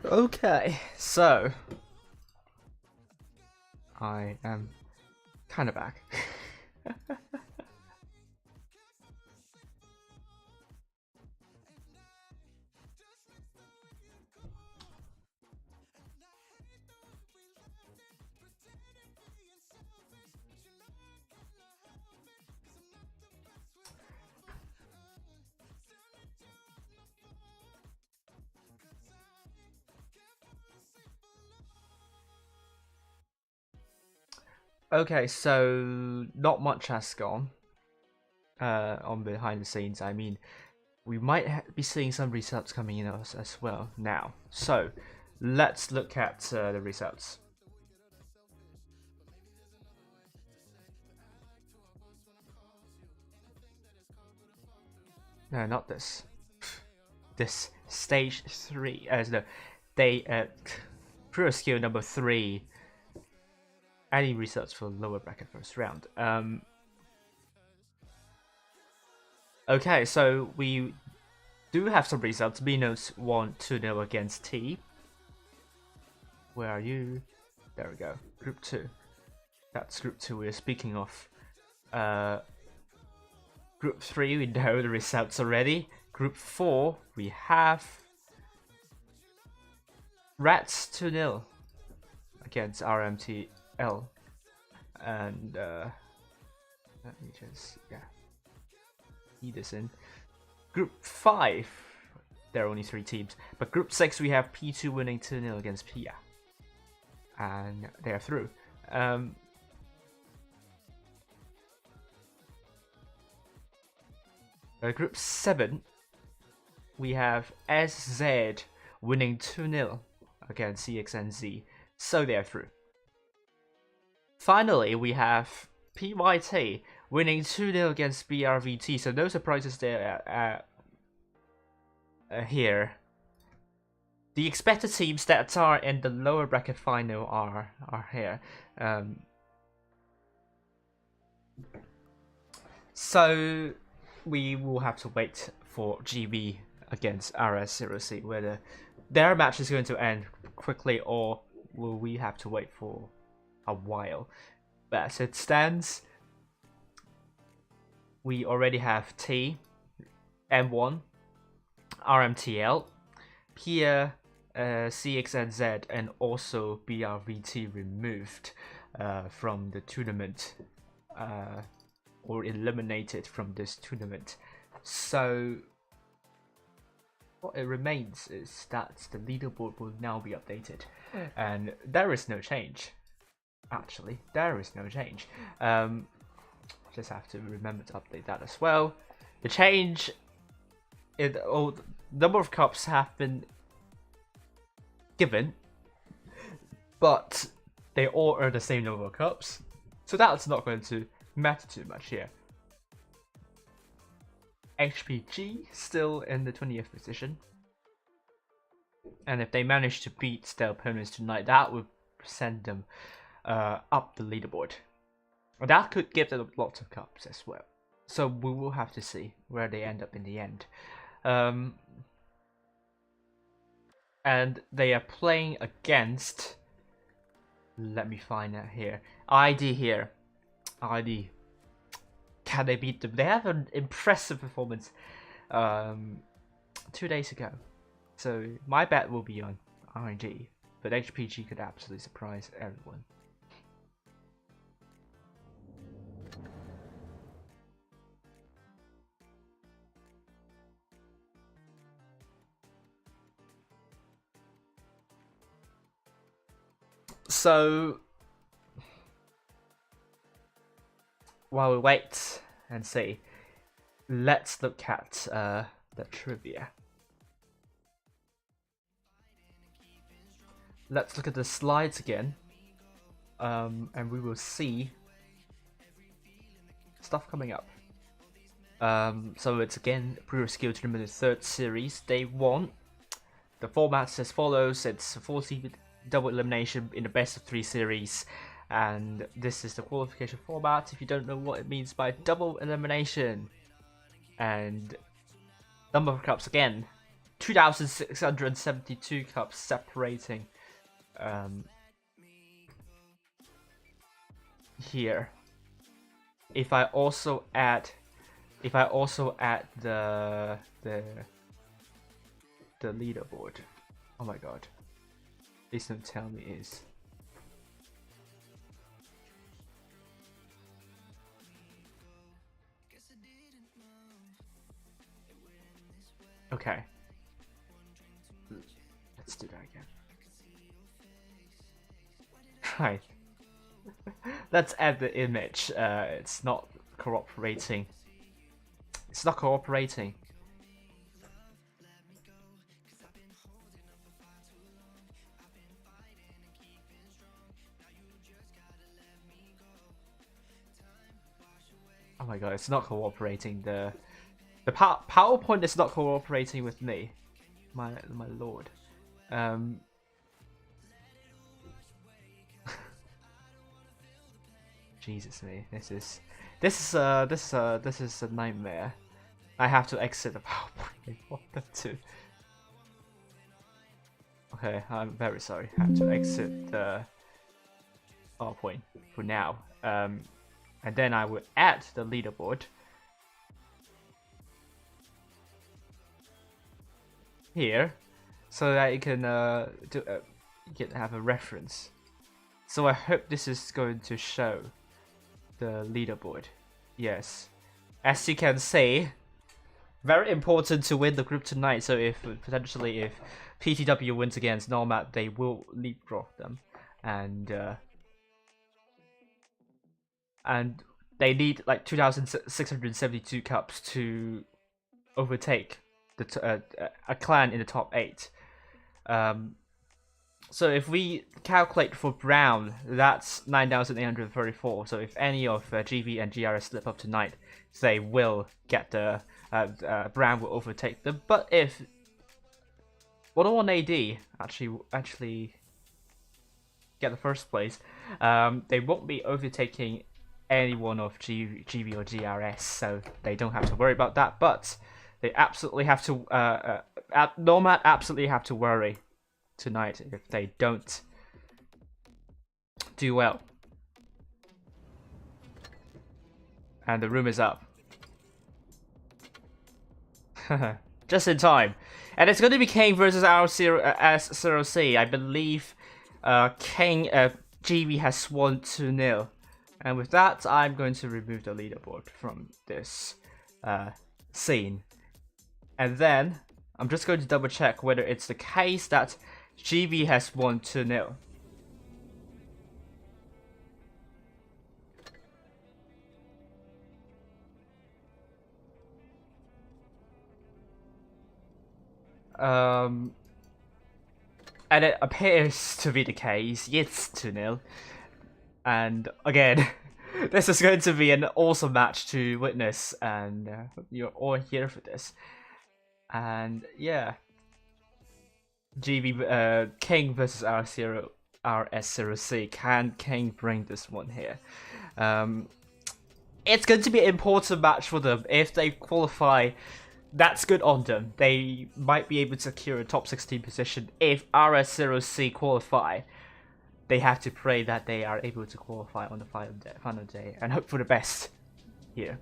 Okay, so I am kind of back. Okay, so not much has gone on behind the scenes. I mean, we might be seeing some results coming in as well now. So let's look at the results. No, not this. This stage 3. No, they pro skill number 3. Any results for lower bracket first round. Okay, so we do have some results. Minos won 2-0 against T. Where are you? There we go. Group 2. That's Group 2 we're speaking of. Group 3, we know the results already. Group 4, we have Rats 2-0 against RMTL. And let me just key this in. Group 5, there are only 3 teams. But Group 6, we have P2 winning 2-0 against Pia. And they're through. Group 7, we have SZ winning 2-0 against CXNZ, so they're through. Finally, we have PYT winning 2-0 against BRVT, so no surprises there here. The expected teams that are in the lower bracket final are here. So we will have to wait for GB against RS0C, whether their match is going to end quickly or will we have to wait for a while. But as it stands, we already have T, M1, RMTL, Pia, CXNZ, and also BRVT removed from the tournament. Or eliminated from this tournament. So what it remains is that the leaderboard will now be updated, and there is no change. Actually, there is no change. Just have to remember to update that as well. The change in the number of cups have been given, but they all are the same number of cups, so that's not going to matter too much here. HPG still in the 20th position, and if they manage to beat their opponents tonight, that would send them up the leaderboard. And that could give them lots of cups as well. So we will have to see where they end up in the end. And they are playing against, let me find out here, ID here. ID. Can they beat them? They have an impressive performance 2 days ago. So my bet will be on RNG, but HPG could absolutely surprise everyone. So while we wait and see, let's look at the trivia. Let's look at the slides again, and we will see stuff coming up. So it's again Brewer Skill Tournament 3rd series, day 1. The format's as follows: it's 40 double elimination in the best of 3 series. And this is the qualification format, if you don't know what it means by double elimination. And number of cups again, 2,672 cups separating here. If I also add the leaderboard, oh my god, please don't tell me is. Okay, let's do that again. Right. Let's add the image. It's not cooperating. It's not cooperating. Oh my god, it's not cooperating. The PowerPoint is not cooperating with me. My lord. Jesus me, this is a nightmare. I have to exit the PowerPoint. I want them to. Okay, I'm very sorry. I have to exit the PowerPoint for now. And then I will add the leaderboard here, so that you can you can have a reference. So I hope this is going to show the leaderboard. Yes, as you can see, very important to win the group tonight. So if potentially if PTW wins against Nomad, they will leapfrog them, and they need like 2,672 cups to overtake the a clan in the top 8. So if we calculate for Brown, that's 9,834. So if any of GB and GRS slip up tonight, they will get the Brown will overtake them. But if 101 AD actually get the first place, they won't be overtaking any one of GB or GRS, so they don't have to worry about that. But they absolutely have to Nomad absolutely have to worry tonight if they don't do well. And the room is up. Just in time. And it's going to be Kane versus RS0C. I believe Kane GB has won 2-0. And with that, I'm going to remove the leaderboard from this scene. And then I'm just going to double check whether it's the case that GB has won 2-0. And it appears to be the case. It's 2-0. And again, this is going to be an awesome match to witness, and you're all here for this. And yeah, GB King versus RS0C. Can King bring this one here? It's going to be an important match for them. If they qualify, that's good on them. They might be able to secure a top 16 position. If RS0C qualify, they have to pray that they are able to qualify on the final day and hope for the best here.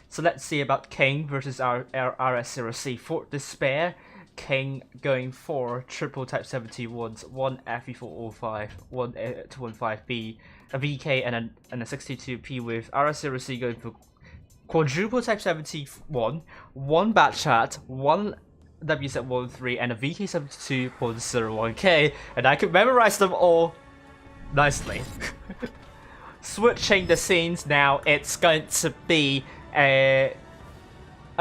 So let's see about King versus RS0C. For Despair, King going for triple type 71s, one FE405, one 215B, a VK, and a 62P, with RS0C going for quadruple type 71, one Batchat, one WZ13, and a VK72.01K, and I could memorize them all nicely. Switching the scenes now, it's going to be a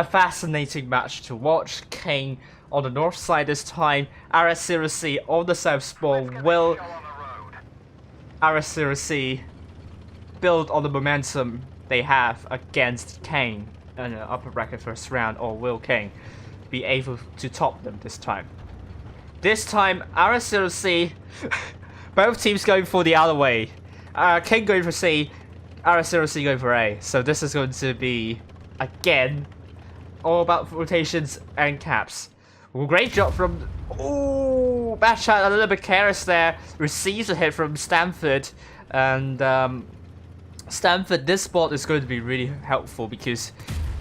fascinating match to watch. Kane on the north side this time, RS0C on the south spawn. Will RS0C build on the momentum they have against Kane in the upper bracket first round, or will Kane be able to top them this time? This time, RS0C, both teams going for the other way. Kane going for C, RS0C going for A. So this is going to be, again, all about rotations and caps. Well, great job from... Ooh, bad shot, a little bit careless there. Receives a hit from Stanford. And Stanford, this spot is going to be really helpful because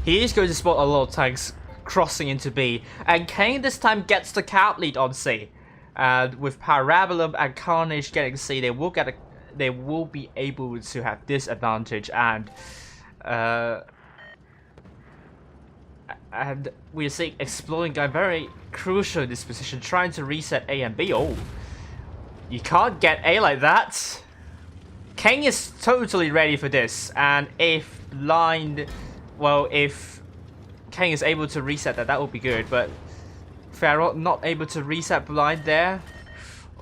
he is going to spot a lot of tanks crossing into B. And Kane this time gets the cap lead on C. And with Parabolum and Carnage getting C, they will be able to have this advantage. And we're seeing Exploding Guy very crucial in this position, trying to reset A and B. Oh, you can't get A like that. Kane is totally ready for this, and if Blind, well, if Kane is able to reset that, that would be good, but Farrell not able to reset Blind there.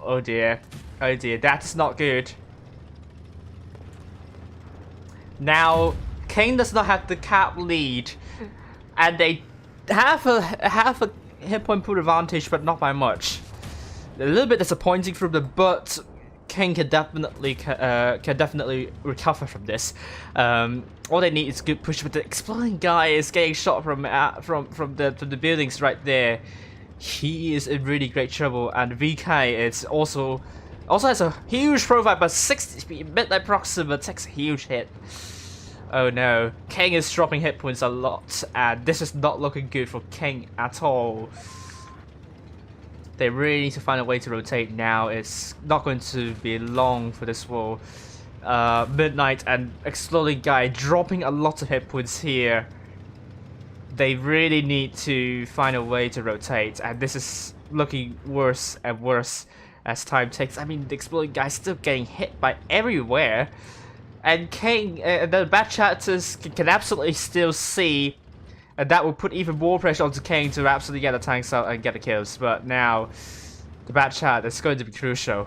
Oh dear, that's not good. Now, Kane does not have the cap lead, and they have a hit point pool advantage, but not by much. A little bit disappointing from them, but Kane can definitely recover from this. All they need is good push, but the Exploding Guy is getting shot from the buildings right there. He is in really great trouble, and VK is also has a huge profile, but 60 speed, midnight proxima takes a huge hit. Oh no, Kane is dropping hit points a lot, and this is not looking good for Kane at all. They really need to find a way to rotate now. It's not going to be long for this war. Midnight and Exploding Guy dropping a lot of hit points here. They really need to find a way to rotate, and this is looking worse and worse as time takes. I mean, the Exploding Guy is still getting hit by everywhere. And Kane, the bad chatters can absolutely still see, and that will put even more pressure onto Kane to absolutely get the tanks out and get the kills. But now, the bad chat is going to be crucial.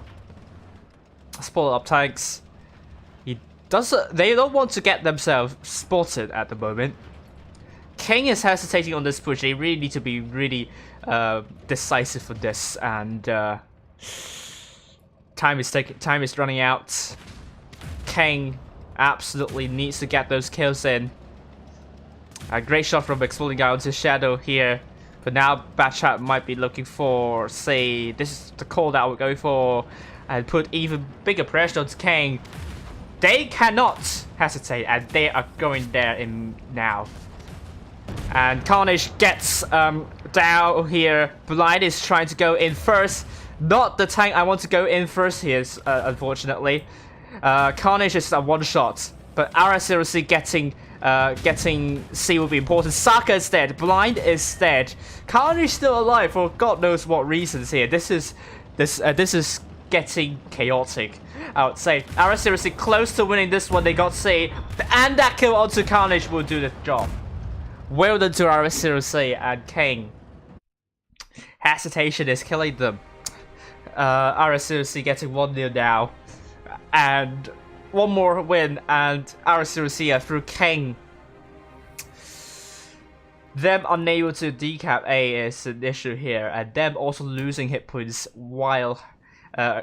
Spoil up tanks. They don't want to get themselves spotted at the moment. Kane is hesitating on this push. They really need to be really decisive for this, and time is running out. Kane absolutely needs to get those kills in. A great shot from Exploding Guy onto Shadow here. But now Batchat might be looking for, say, this is the call that we're going for, and put even bigger pressure onto Kane. They cannot hesitate, and they are going there in now. And Carnage gets down here. Blind is trying to go in first. Not the tank I want to go in first here, unfortunately. Carnage is a one shot, but RS0C getting C will be important. Saka is dead. Blind is dead. Carnage is still alive for God knows what reasons here. This is getting chaotic, I would say. RS0C close to winning this one. They got C, and that kill onto Carnage will do the job. Well done to RS0C and Kane. Hesitation is killing them. RS0C getting 1-0 now. And one more win, and RS0C through Kane. Them unable to decap A is an issue here, and them also losing hit points while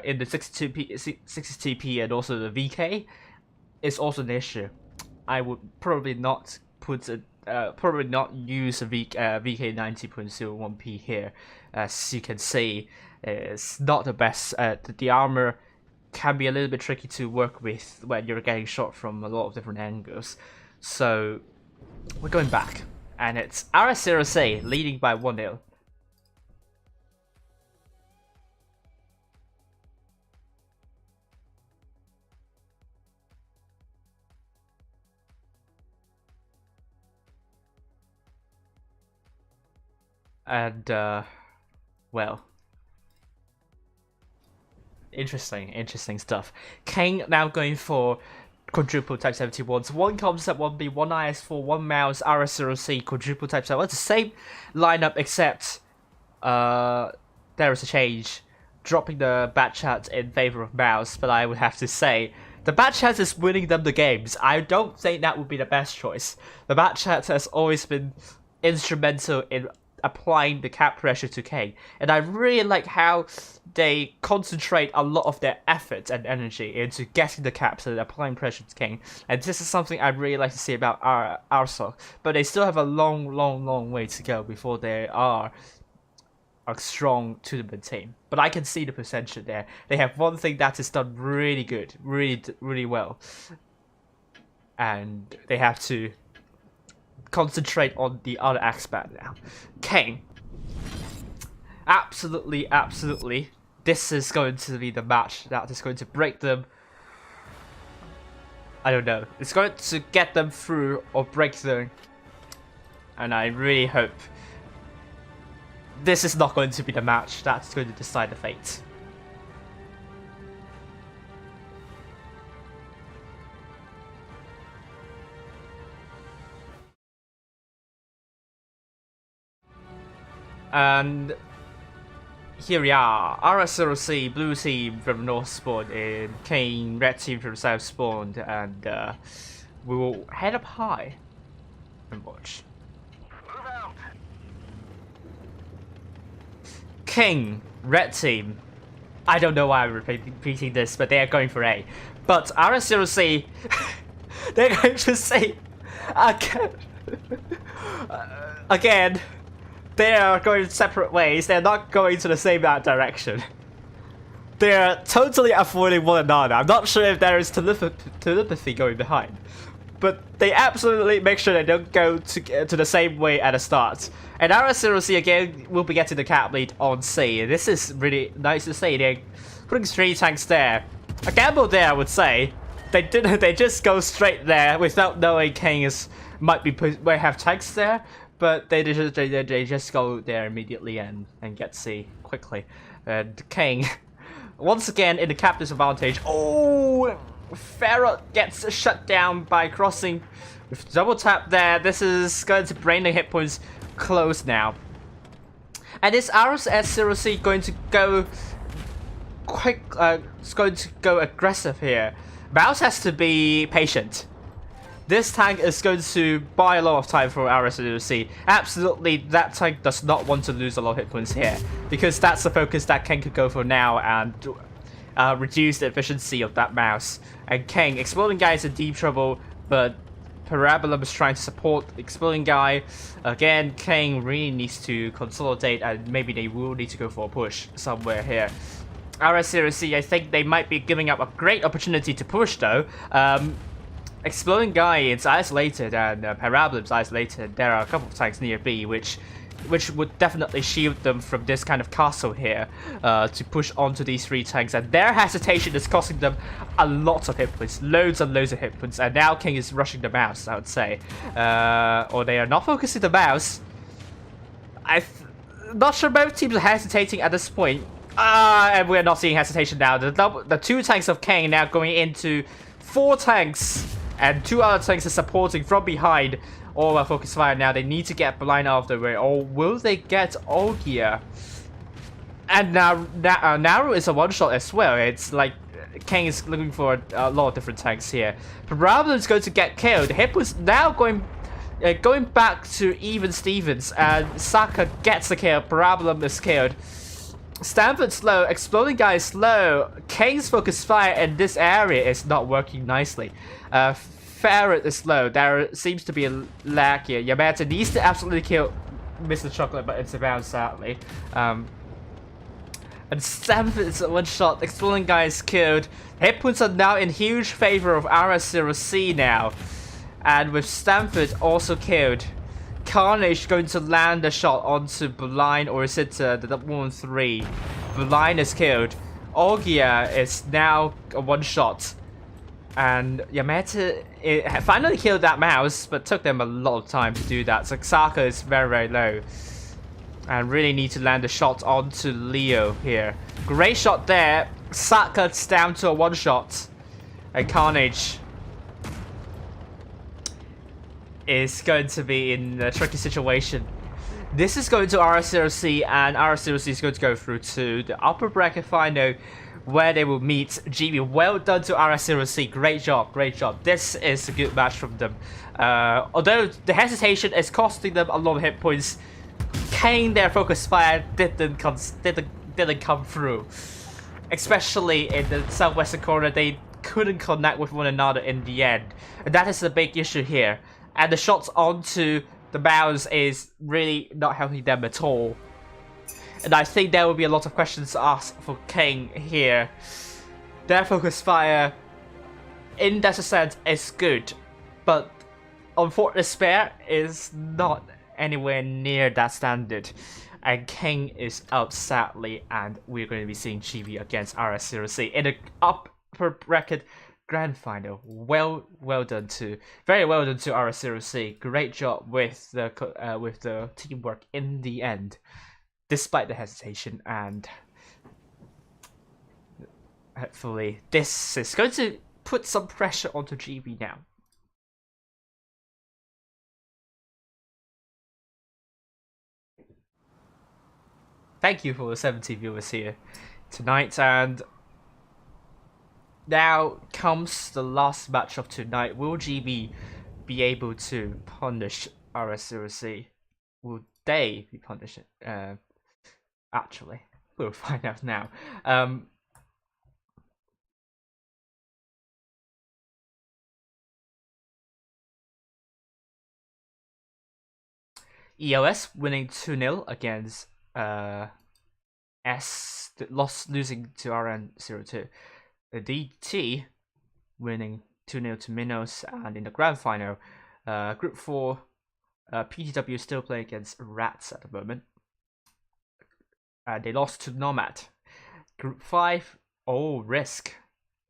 in the 60TP and also the VK is also an issue. I would probably not use a VK 90.01p here. As you can see, it's not the best. The armor can be a little bit tricky to work with when you're getting shot from a lot of different angles. So we're going back, and it's RS0C leading by 1-0. And well, interesting stuff. Kane now going for quadruple type 71s. One concept, one B, one IS4, one mouse, RS0C, quadruple type 71. It's the same lineup, except there is a change, dropping the bad chat in favor of mouse. But I would have to say, the bad chat is winning them the games. I don't think that would be the best choice. The bad chat has always been instrumental in applying the cap pressure to Kane. And I really like how they concentrate a lot of their effort and energy into getting the caps and applying pressure to Kane. And this is something I really like to see about RSOC. But they still have a long way to go before they are a strong tournament team. But I can see the potential there. They have one thing that is done really good, really well. And they have to concentrate on the other aspect now. Kane. Absolutely. This is going to be the match that is going to break them. I don't know. It's going to get them through or break them. And I really hope this is not going to be the match that's going to decide the fate. And here we are, RS0C, blue team from North spawn, in Kane, red team from South spawned, and we will head up high and watch. King, red team. I don't know why I'm repeating this, but they are going for A. But RS0C, they're going to C again. They are going separate ways. They're not going to the same direction. They're totally avoiding one another. I'm not sure if there is telepathy going behind, but they absolutely make sure they don't go to the same way at the start. And RS0C again will be getting the cap lead on C. This is really nice to see. They're putting 3 tanks there. A gamble there, I would say. They didn't. They just go straight there without knowing Kane might have tanks there. But they just go there immediately and get C quickly. And Kane, once again in the cap disadvantage. Oh, Ferret gets shut down by crossing with double tap there. This is going to bring the hit points close now. And is RS0C going to go quick? It's going to go aggressive here. Mouse has to be patient. This tank is going to buy a lot of time for RS0C. Absolutely, that tank does not want to lose a lot of hit points here, because that's the focus that Kane could go for now and reduce the efficiency of that mouse. And Kane, Exploding Guy is in deep trouble, but Parabolum is trying to support Exploding Guy. Again, Kane really needs to consolidate, and maybe they will need to go for a push somewhere here. RS0C, I think they might be giving up a great opportunity to push though. Exploding Guy is isolated and Parabolum's isolated. There are a couple of tanks near B which would definitely shield them from this kind of castle here to push onto these 3 tanks, and their hesitation is costing them a lot of hit points, loads and loads of hit points, and now King is rushing the mouse, I would say. Or they are not focusing the mouse. I'm not sure both teams are hesitating at this point. And we're not seeing hesitation now. The 2 tanks of King now going into 4 tanks. And 2 other tanks are supporting from behind. All our focus fire now. They need to get blind out of the way. Or will they get Ogia? And now Naru is a one-shot as well. It's like King is looking for a lot of different tanks here. Parabolum is going to get killed. Hip was now going back to even Stevens. And Saka gets the kill. Parabolum is killed. Stanford's slow. Exploding Guy is slow. Kane's focus fire in this area is not working nicely. Ferret is slow. There seems to be a lag here. Yamata needs to absolutely kill Mr. Chocolate, but it's around sadly. And Stanford is a one-shot. Exploding Guy is killed. Hit points are now in huge favor of RS0C now. And with Stanford also killed, Carnage going to land a shot onto Blind, or is it the 1-3? Blind is killed. Ogia is now a one-shot. And Yamata finally killed that mouse, but took them a lot of time to do that. So Saka is very low. And really need to land a shot onto Leo here. Great shot there. Saka's down to a one-shot. And Carnage is going to be in a tricky situation. This is going to RS0C, and RS0C is going to go through to the upper bracket final where they will meet GB. Well done to RS0C. Great job, great job. This is a good match from them. Although the hesitation is costing them a lot of hit points, Kane, their focus fire didn't come through. Especially in the southwestern corner, they couldn't connect with one another in the end. And that is the big issue here. And the shots onto the bounce is really not helping them at all. And I think there will be a lot of questions asked for Kane here. Their focus fire, in that sense, is good, but Unported spare is not anywhere near that standard. And Kane is out sadly, and we're going to be seeing GB against RS0C in the upper bracket grand final. Well done to RS0C. Great job with the teamwork in the end, despite the hesitation, and hopefully this is going to put some pressure onto GB now. Thank you for the 70 viewers here tonight, and now comes the last match of tonight. Will GB be able to punish RS0C? Will they be punished? Actually, we'll find out now. EOS winning 2-0 against losing to RN02. The DT winning 2-0 to Minos, and in the grand final, Group 4, PTW is still playing against Rats at the moment. They lost to Nomad. Group 5, Risk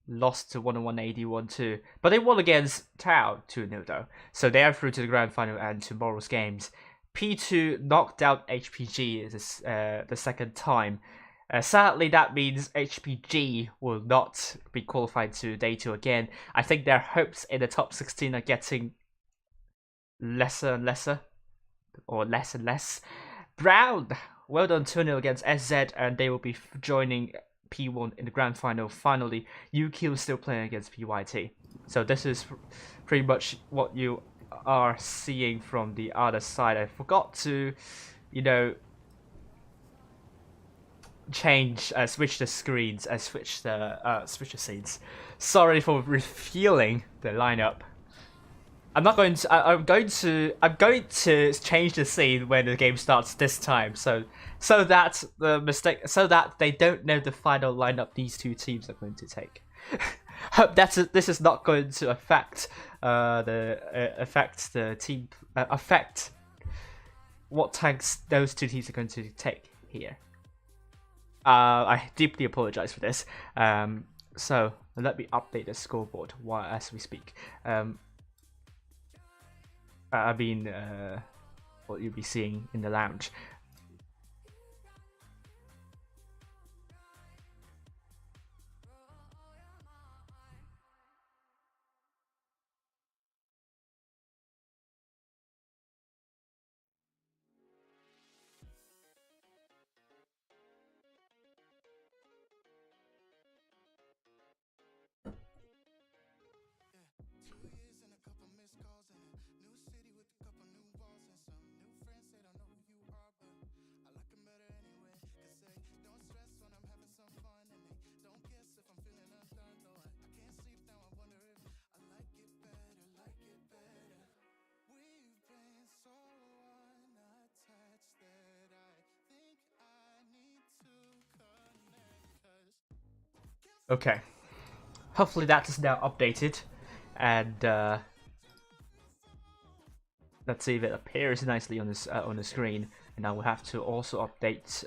lost to 101-81-2, but they won against Tau 2-0 though, so they are through to the grand final and tomorrow's games. P2 knocked out HPG the second time. Sadly, that means HPG will not be qualified to Day 2 again. I think their hopes in the top 16 are getting lesser and lesser, or less and less. Brown, well done 2-0 against SZ, and they will be joining P1 in the grand final. Finally, UQ is still playing against PYT. So this is pretty much what you are seeing from the other side. I forgot to, switch the screens, switch the scenes. Sorry for revealing the lineup. I'm going to change the scene when the game starts this time, so that they don't know the final lineup these two teams are going to take. Hope this is not going to affect what tanks those two teams are going to take here. I deeply apologize for this. So let me update the scoreboard as we speak. What you'll be seeing in the lounge. Okay, hopefully that is now updated, and let's see if it appears nicely on the screen. And I will have to also update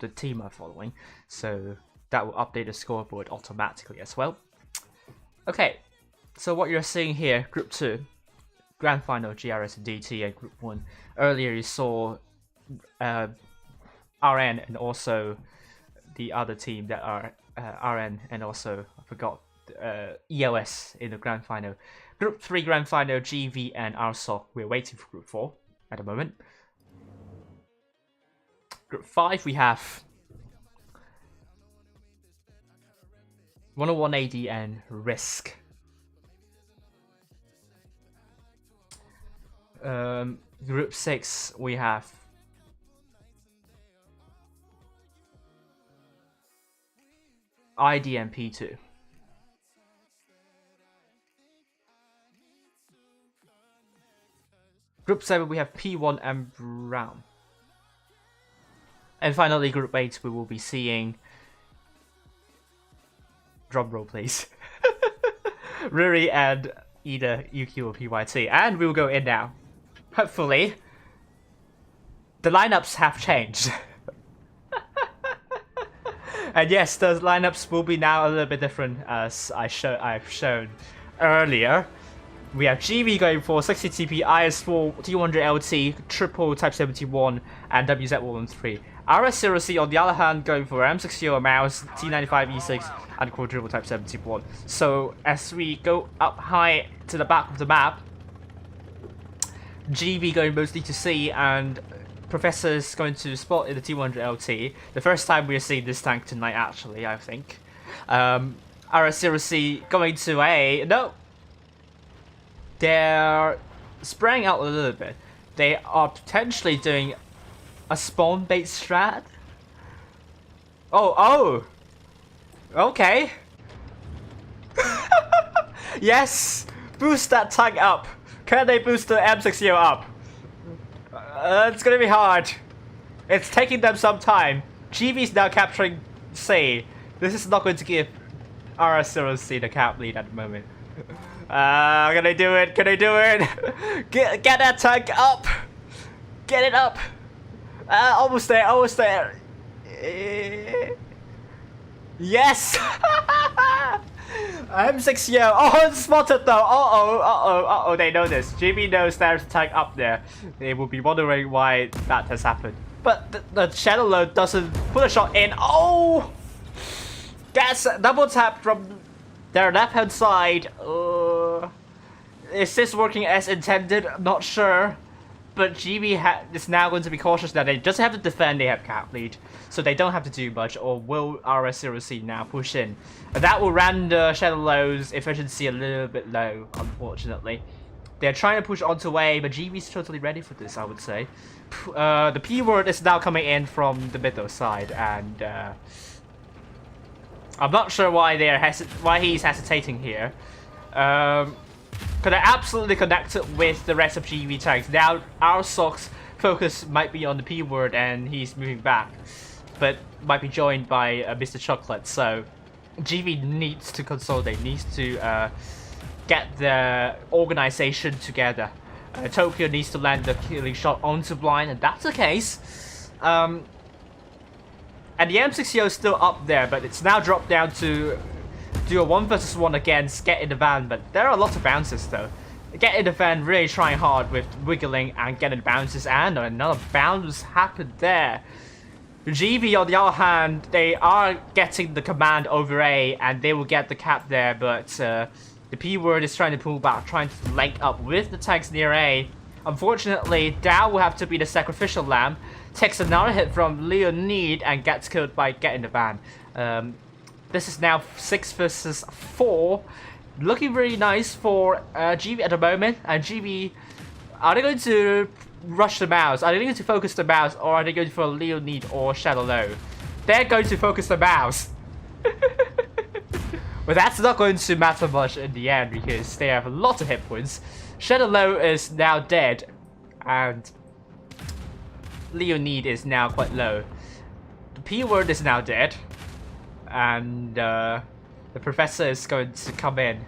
the team I'm following, so that will update the scoreboard automatically as well. Okay, so what you're seeing here, Group 2, Grand Final, GRS and DT, and Group 1. Earlier you saw RN and also the other team that are RN, and also I forgot EOS in the grand final. Group 3 grand final, GV and rsoc. We're waiting for Group 4 at the moment. Group 5 we have 101-AD and Risk. Group 6, we have ID and P2. Group 7, we have P1 and Brown. And finally, Group 8, we will be seeing... Drumroll, please. Ruri and either UQ or PYT. And we will go in now. Hopefully, the lineups have changed. And yes, those lineups will be now a little bit different as I've shown earlier. We have GB going for 60 TP, IS4, T100 LT, triple Type 71, and WZ113. RS0C on the other hand going for M60 mouse, T95 E6, and quadruple Type 71. So as we go up high to the back of the map, GB going mostly to C, and Professor's going to spot in the T100 LT. The first time we're seeing this tank tonight, actually, I think. RS0C going to A. No! They're spraying out a little bit. They are potentially doing a spawn-based strat. Oh! Okay. Yes! Boost that tank up. Can they boost the M60 up? It's gonna be hard. It's taking them some time. GV's now capturing C. This is not going to give RS0C the cap lead at the moment. Can I do it? Can I do it? Get that tank up! Get it up! Almost there, almost there. Yes! M60. Oh, it's spotted though. Uh-oh. They know this. GB knows there's a tank up there. They will be wondering why that has happened. But the Shadow Load doesn't put a shot in. Oh! That's a double tap from their left-hand side. Is this working as intended? Not sure. But GB is now going to be cautious that they just have to defend, they have cap lead. So they don't have to do much, or will RS0C now push in? And that will render Shadow Lowe's efficiency a little bit low, unfortunately. They're trying to push onto A, but GB's totally ready for this, I would say. The P word is now coming in from the middle side, and I'm not sure why he's hesitating here. Because I absolutely connected with the rest of GB tanks. Now RSoc's focus might be on the P word and he's moving back, but might be joined by Mr. Chocolate. So GB needs to consolidate, needs to get the organization together. Tokyo needs to land the killing shot onto Blind, and that's the case. And the M60 is still up there, but it's now dropped down to do a 1 versus 1 against Get in the Van, but there are lots of bounces though. Get in the Van really trying hard with wiggling and getting bounces, and another bounce happened there. GB on the other hand, they are getting the command over A and they will get the cap there, but the P word is trying to pull back, trying to link up with the tanks near A. Unfortunately, Dow will have to be the sacrificial lamb, takes another hit from Leonid and gets killed by Get in the Van. This is now 6 versus 4. Looking really nice for GB at the moment. And GB, are they going to rush the mouse? Are they going to focus the mouse? Or are they going for Leonid or Shadow Low? They're going to focus the mouse. But that's not going to matter much in the end because they have a lot of hit points. Shadow Low is now dead. And Leonid is now quite low. The P word is now dead. And the Professor is going to come in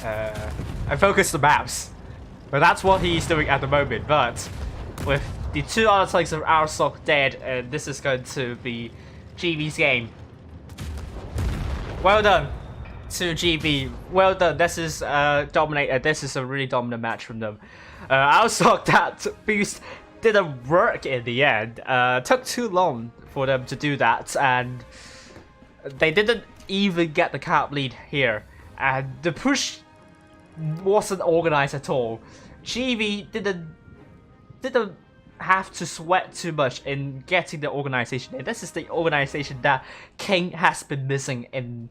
and focus the mouse. But that's what he's doing at the moment. But with the two other tanks of rsoc dead, this is going to be GB's game. Well done to GB. Well done. This is this is a really dominant match from them. rsoc, that boost didn't work in the end. Took too long for them to do that, and they didn't even get the cap lead here, and the push wasn't organized at all. GB didn't have to sweat too much in getting the organization, and this is the organization that Kane has been missing in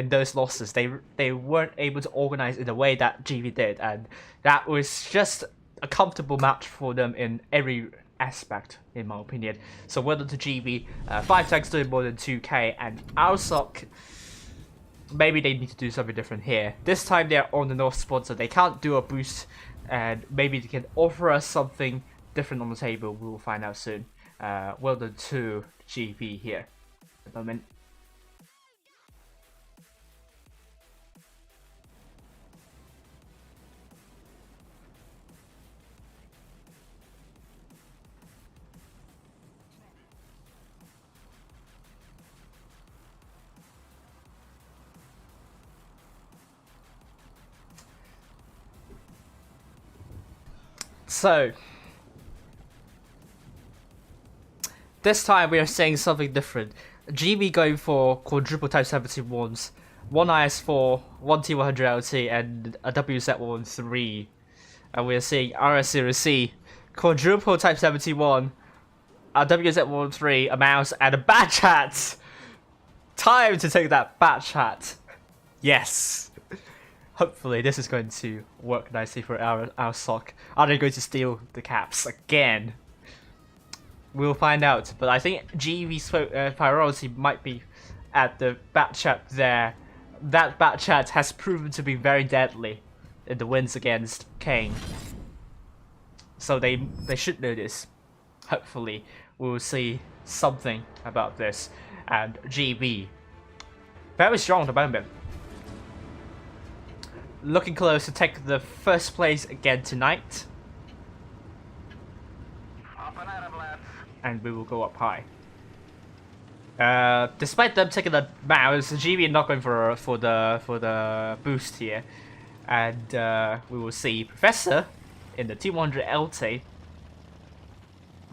those losses. They weren't able to organize in the way that GB did, and that was just a comfortable match for them in every aspect, in my opinion. So well done to GB. 5 tanks doing more than 2k, and rsoc, maybe they need to do something different here. This time they're on the north spot, so they can't do a boost, and maybe they can offer us something different on the table. We will find out soon. Well done to GB here at the moment. So, this time we are saying something different. GB going for quadruple type 71s, 1 IS4, 1 T100 LT, and a WZ13. And we are seeing RS0C, quadruple type 71, a WZ13, a mouse, and a batch hat! Time to take that batch hat! Yes! Hopefully this is going to work nicely for our sock. Are they going to steal the caps again? We'll find out, but I think GV's priority might be at the bat chat there. That bat chat has proven to be very deadly in the wins against Kane. So they should know this. Hopefully we'll see something about this. And GB, very strong at the moment. Looking close to take the first place again tonight. And we will go up high. Despite them taking the mouse, GB are not going for the boost here. And we will see Professor in the T100 LT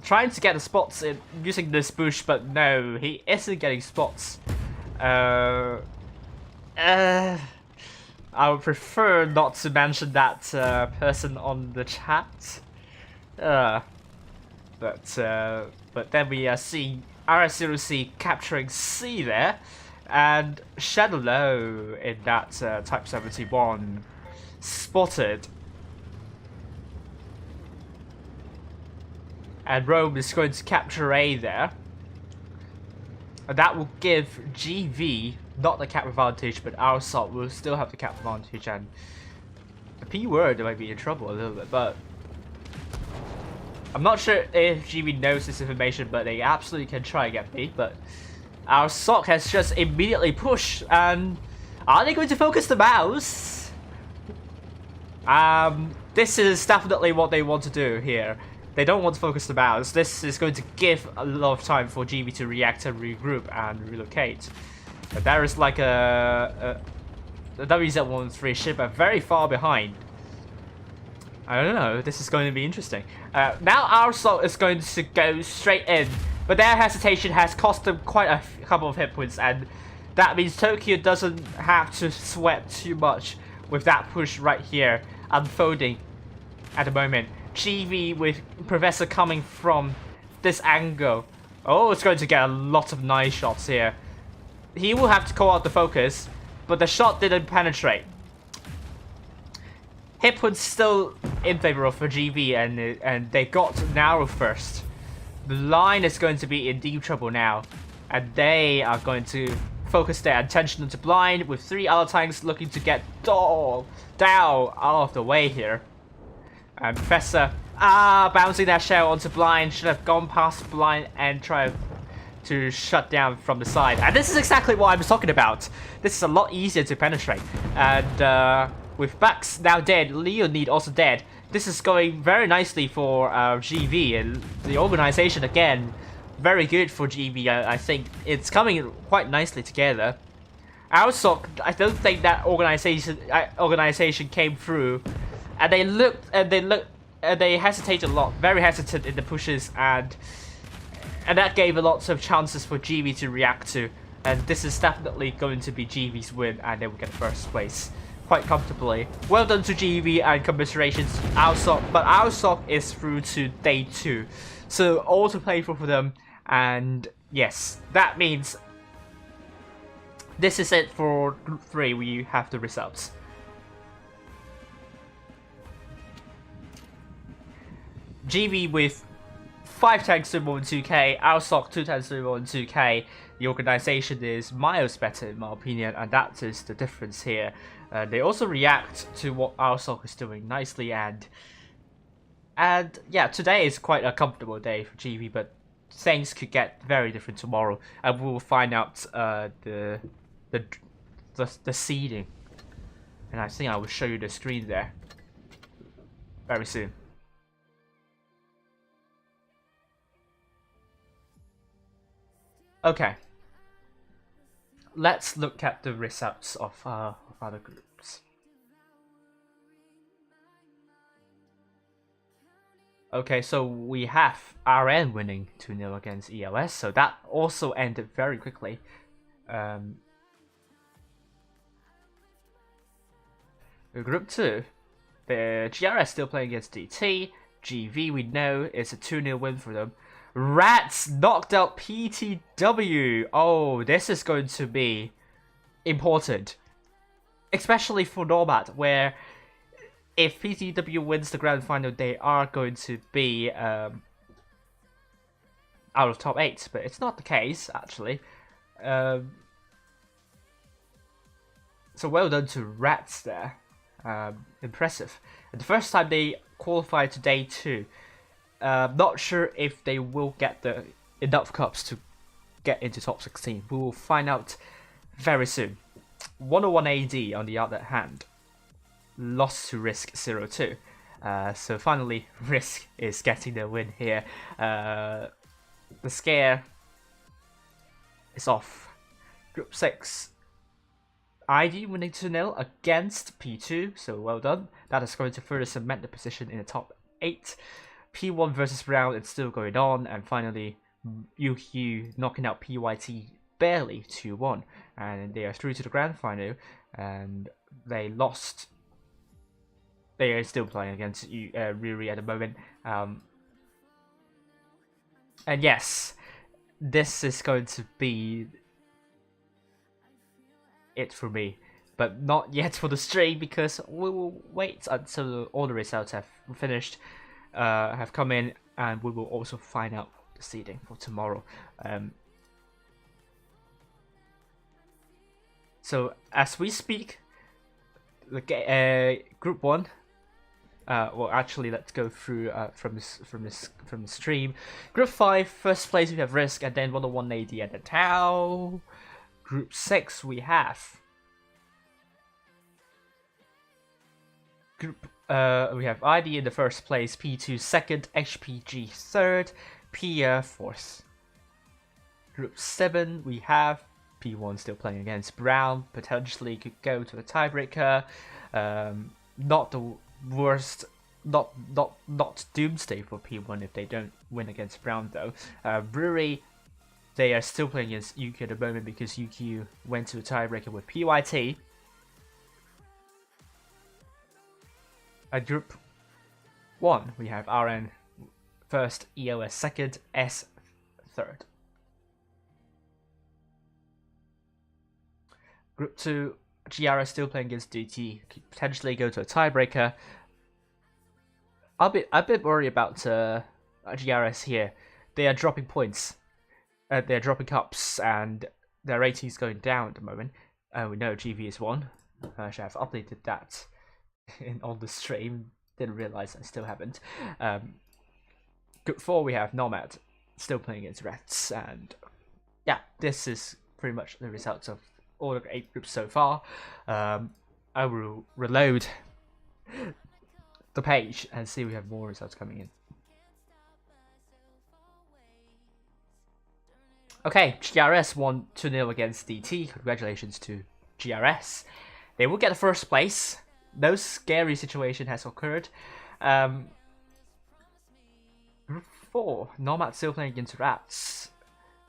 trying to get the spots in using this boost, but no, he isn't getting spots. I would prefer not to mention that person on the chat. But then we are seeing RS0C capturing C there, and Shadow Low in that Type 71 spotted. And Rome is going to capture A there. And that will give GV not the cap advantage, but rsoc will still have the cap advantage, and the P word might be in trouble a little bit, but I'm not sure if GB knows this information, but they absolutely can try and get B, but rsoc has just immediately pushed, and are they going to focus the mouse? This is definitely what they want to do here. They don't want to focus the mouse. This is going to give a lot of time for GB to react and regroup and relocate. But there is like a WZ13 ship very far behind. I don't know, this is going to be interesting. Now rsoc is going to go straight in, but their hesitation has cost them quite a couple of hit points, and that means Tokyo doesn't have to sweat too much with that push right here unfolding at the moment. GV with Professor coming from this angle. Oh, it's going to get a lot of nice shots here. He will have to call out the focus, but the shot didn't penetrate. Hit points still in favor of for GB, and they got narrow first. The line is going to be in deep trouble now, and they are going to focus their attention onto blind with 3 other tanks looking to get down out of the way here. And Professor bouncing that shell onto blind, should have gone past blind and tried to shut down from the side. And this is exactly what I was talking about. This is a lot easier to penetrate. And with Bucks now dead, Leonid also dead, this is going very nicely for GV, and the organization again, very good for GV. I think it's coming quite nicely together. rsoc, I don't think that organization came through, and they hesitated a lot, very hesitant in the pushes, and that gave a lot of chances for GB to react to. And this is definitely going to be GV's win, and they will get first place quite comfortably. Well done to GB, and commiserations to rsoc, but rsoc is through to day 2, so all to play for them. And yes, that means this is it for Group 3. We have the results. GV with 5 tanks 312k, RSOC 2 tanks 312k. The organization is miles better in my opinion, and that is the difference here. They also react to what RSOC is doing nicely, and yeah, today is quite a comfortable day for GV, but things could get very different tomorrow, and we will find out the seeding. And I think I will show you the screen there very soon. Okay, let's look at the results of other groups. Okay, so we have RN winning 2-0 against ELS, so that also ended very quickly. Group 2, the GRS still playing against DT. GV, we know, is a 2-0 win for them. Rats knocked out PTW. Oh, this is going to be important, especially for Nomad, where if PTW wins the grand final, they are going to be out of top 8, but it's not the case, actually. So well done to Rats there. Impressive. And the first time they qualified to day 2. Not sure if they will get enough cups to get into top 16. We will find out very soon. 101 AD, on the other hand, lost to Risk 0-2. So finally, Risk is getting the win here. The scare is off. Group 6. ID winning 2-0 against P2, so well done. That is going to further cement the position in the top 8. P1 versus Brown, it's still going on, and finally UQ knocking out PYT barely 2-1, and they are through to the grand final, and they lost. They are still playing against Riri at the moment, and yes, this is going to be it for me, but not yet for the stream, because we will wait until all the results have finished, have come in, and we will also find out the seeding for tomorrow. So as we speak, the group 1. Well, actually, let's go through from the stream. Group 5, first place we have Risk, and then 101 AD and the Tau. Group 6 we have we have ID in the first place, P2 second, HPG third, Pia fourth. Group 7 we have P1 still playing against Brown, potentially could go to a tiebreaker. Not the worst, not doomsday for P1 if they don't win against Brown though. Brewery, they are still playing against UQ at the moment because UQ went to a tiebreaker with PYT. At Group 1, we have RN first, EOS second, S third. Group 2, GRS still playing against DT, could potentially go to a tiebreaker. I'm a bit worried about GRS here. They are dropping points. They're dropping cups, and their rating is going down at the moment. We know GV is 1. I should have updated that on the stream. Didn't realize I still haven't. Group 4 we have Nomad still playing against Rats, and yeah, this is pretty much the results of all the 8 groups so far. I will reload the page and see if we have more results coming in. Okay, GRS won 2-0 against DT. Congratulations to GRS. They will get the first place. No scary situation has occurred. Group 4, Nomad still playing against Rats.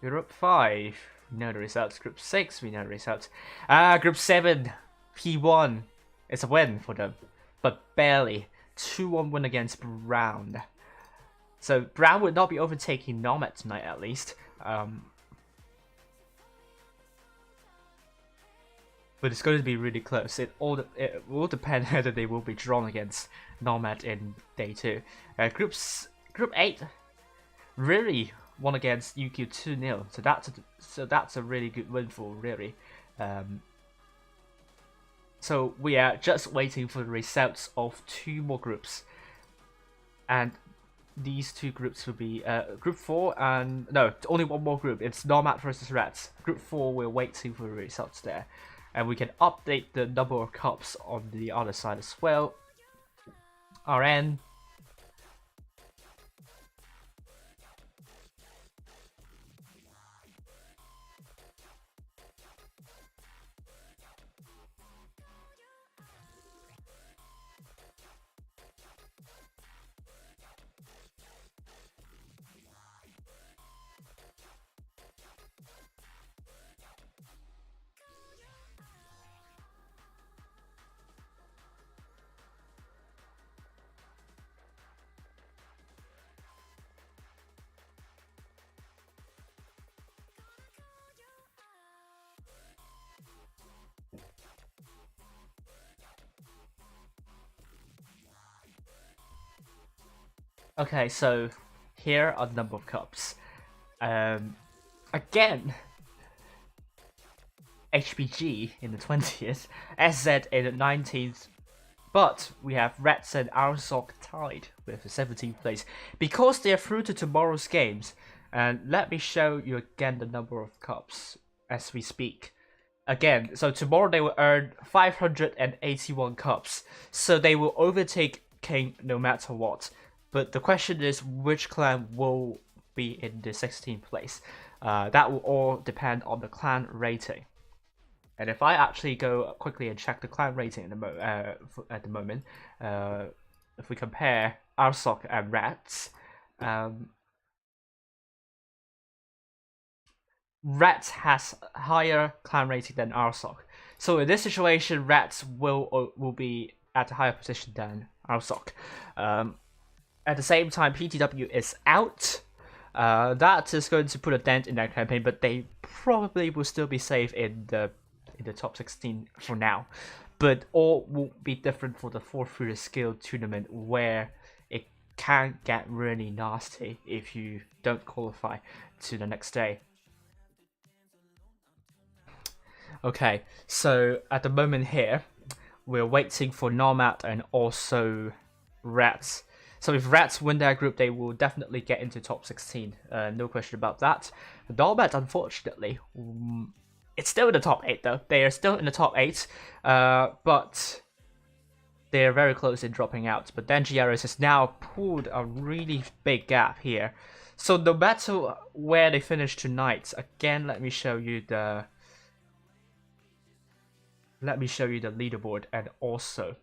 Group 5, we know the results. Group 6, we know the results. Group 7, P1. It's a win for them, but barely. 2-1 win against Brown. So Brown would not be overtaking Nomad tonight at least. But it's going to be really close. It will depend whether they will be drawn against Nomad in day 2. Group Group 8 really won against UQ 2-0, so that's a really good win for Riri. So we are just waiting for the results of 2 more groups, and these 2 groups will be Group 4 and no, only one more group. It's Nomad versus Rats. Group 4, we're waiting for the results there, and we can update the number of cups on the other side as well. RN. Okay, so here are the number of cups. Again, HPG in the 20th, SZ in the 19th, but we have Rats and rsoc tied with the 17th place because they are through to tomorrow's games. And let me show you again the number of cups as we speak. Again, so tomorrow they will earn 581 cups, so they will overtake Kane no matter what. But the question is, which clan will be in the 16th place? That will all depend on the clan rating. And if I actually go quickly and check the clan rating at the moment, if we compare rsoc and Rats, Rats has higher clan rating than rsoc. So in this situation, Rats will be at a higher position than rsoc. At the same time, PTW is out. That is going to put a dent in their campaign, but they probably will still be safe in the top 16 for now. But all will be different for the 4 through the skill tournament, where it can get really nasty if you don't qualify to the next day. Okay, so at the moment here, we're waiting for Nomad and also Rats. So if Rats win their group, they will definitely get into top 16. No question about that. Nomad, unfortunately, it's still in the top 8 though. They are still in the top 8, but they are very close in dropping out. But then GRS has now pulled a really big gap here. So no matter where they finish tonight, again, let me show you the leaderboard and also.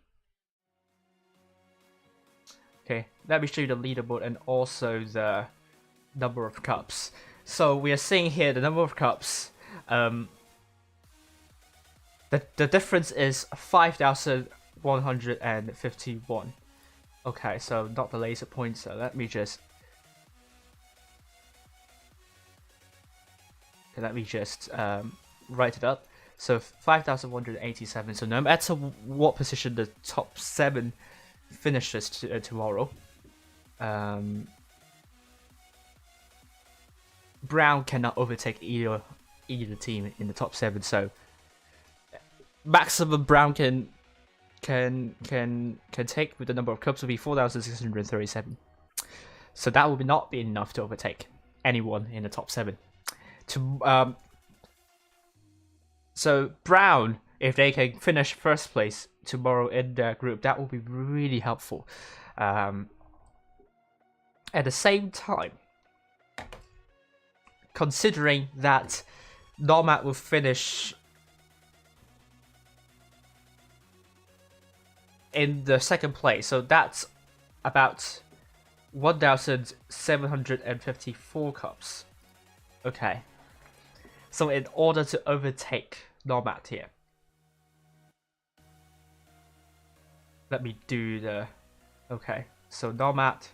Okay, let me show you the leaderboard and also the number of cups. So we are seeing here the number of cups. The difference is 5,151. Okay, so not the laser pointer. Let me just write it up. So 5,187. So no matter what position the top 7 finishes tomorrow, Brown cannot overtake either team in the top 7. So maximum Brown can take with the number of cups will be 4,637. So that will not be enough to overtake anyone in the top 7. So Brown, if they can finish first place tomorrow in their group, that will be really helpful. At the same time, considering that Nomad will finish in the 2nd place, so that's about 1,754 cups. Okay, so in order to overtake Nomad here, let me do the. Okay, so Nomad.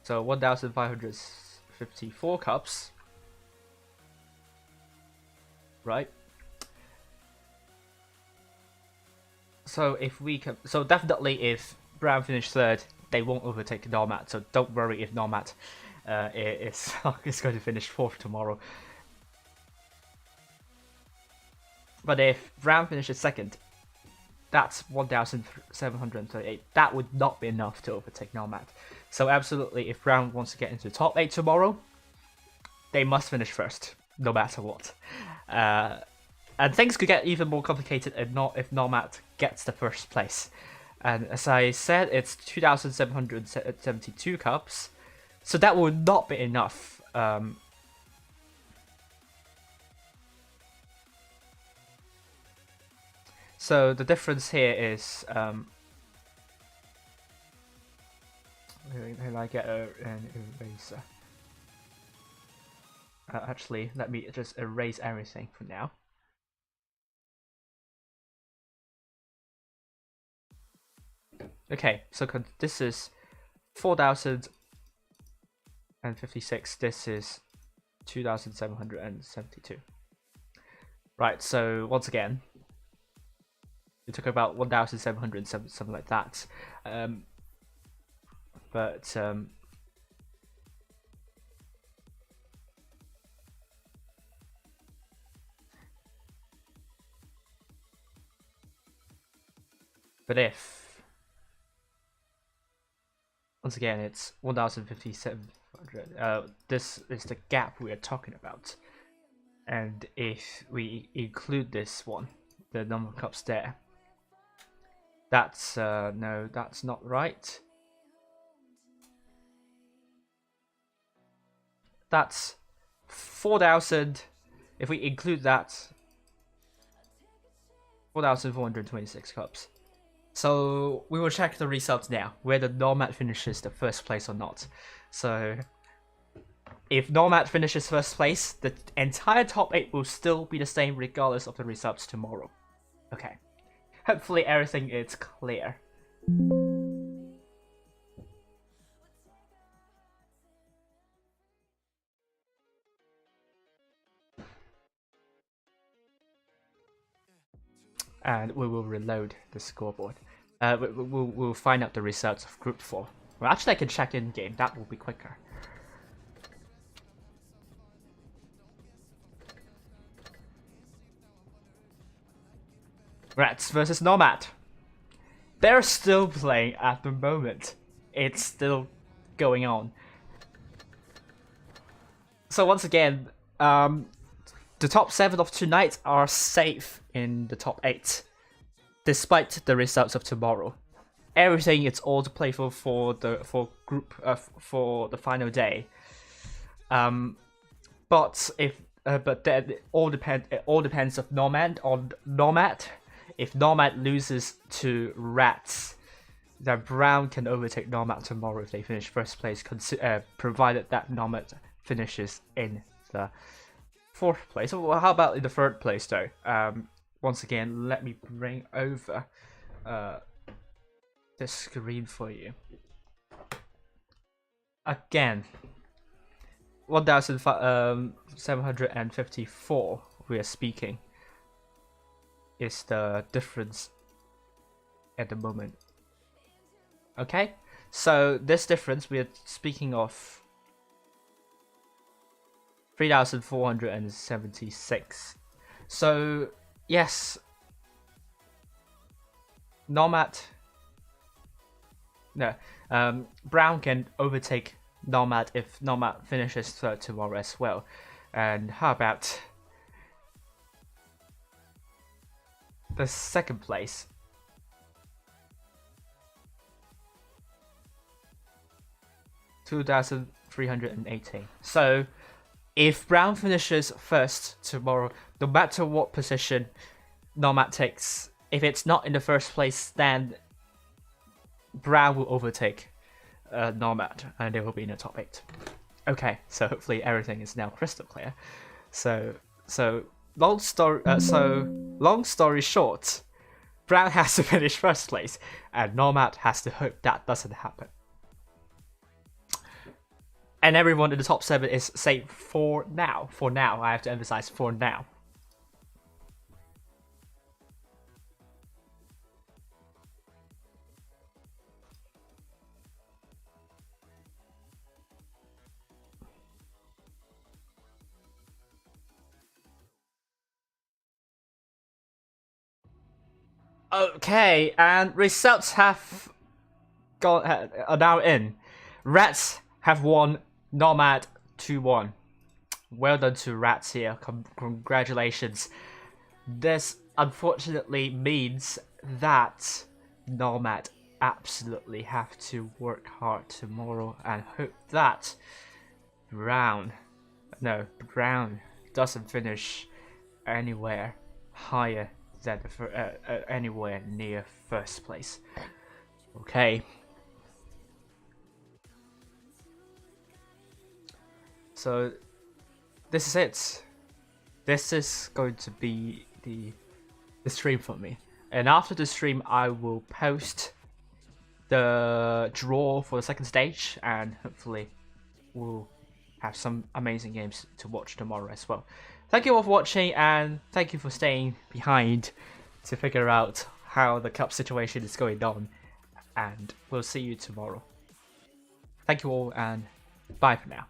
So 1,554 cups. Right. So if we can, so definitely if Brown finish third, they won't overtake Nomad. So don't worry if Nomad is going to finish fourth tomorrow. But if Brown finishes second, that's 1,738. That would not be enough to overtake Nomad. So absolutely, if Brown wants to get into the top 8 tomorrow, they must finish first, no matter what. And things could get even more complicated if Nomad gets the first place. And as I said, it's 2,772 cups, so that would not be enough. So the difference here is, will I get an eraser? Actually, let me just erase everything for now. Okay, so this is 4,056, this is 2,772. Right, so once again, it took about 1,700, something like that. But if once again it's 1,057, this is the gap we are talking about, and if we include this one, the number of cups there, that's no, that's not right. That's 4,000. If we include that, 4,426 cups. So we will check the results now, whether Nomad finishes the first place or not. So if Nomad finishes first place, the entire top 8 will still be the same regardless of the results tomorrow. Okay. Hopefully everything is clear. And we will reload the scoreboard. We'll find out the results of Group 4. Well, actually I can check in game, that will be quicker. Rats versus Nomad. They're still playing at the moment. It's still going on. So once again, the top 7 of tonight are safe in the top 8, despite the results of tomorrow. Everything is all to play for the final day. But then it all depends of Nomad. If Nomad loses to Rats, then Brown can overtake Nomad tomorrow if they finish first place, provided that Nomad finishes in the 4th place. So how about in the 3rd place though? Once again, let me bring over the screen for you. Again, 1,754 we are speaking is the difference at the moment. Okay, so this difference we are speaking of 3,476. So yes, Nomad. No, Brown can overtake Nomad if Nomad finishes 3rd tomorrow as well. And how about the 2nd place? 2,318. So if Brown finishes 1st tomorrow, no matter what position Nomad takes, if it's not in the 1st place, then Brown will overtake Nomad, and they will be in the top 8. Okay, so hopefully everything is now crystal clear. So long story short, Brown has to finish 1st place, and Nomad has to hope that doesn't happen. And everyone in the top 7 is safe for now. For now, I have to emphasize for now. Okay, and results have are now in. Rats have won Nomad 2-1. Well done to Rats here. Congratulations. This unfortunately means that Nomad absolutely have to work hard tomorrow and hope that Brown doesn't finish anywhere higher than anywhere near first place. Okay. So this is it. This is going to be the stream for me. And after the stream, I will post the draw for the second stage, and hopefully we'll have some amazing games to watch tomorrow as well. Thank you all for watching, and thank you for staying behind to figure out how the cup situation is going on. And we'll see you tomorrow. Thank you all, and bye for now.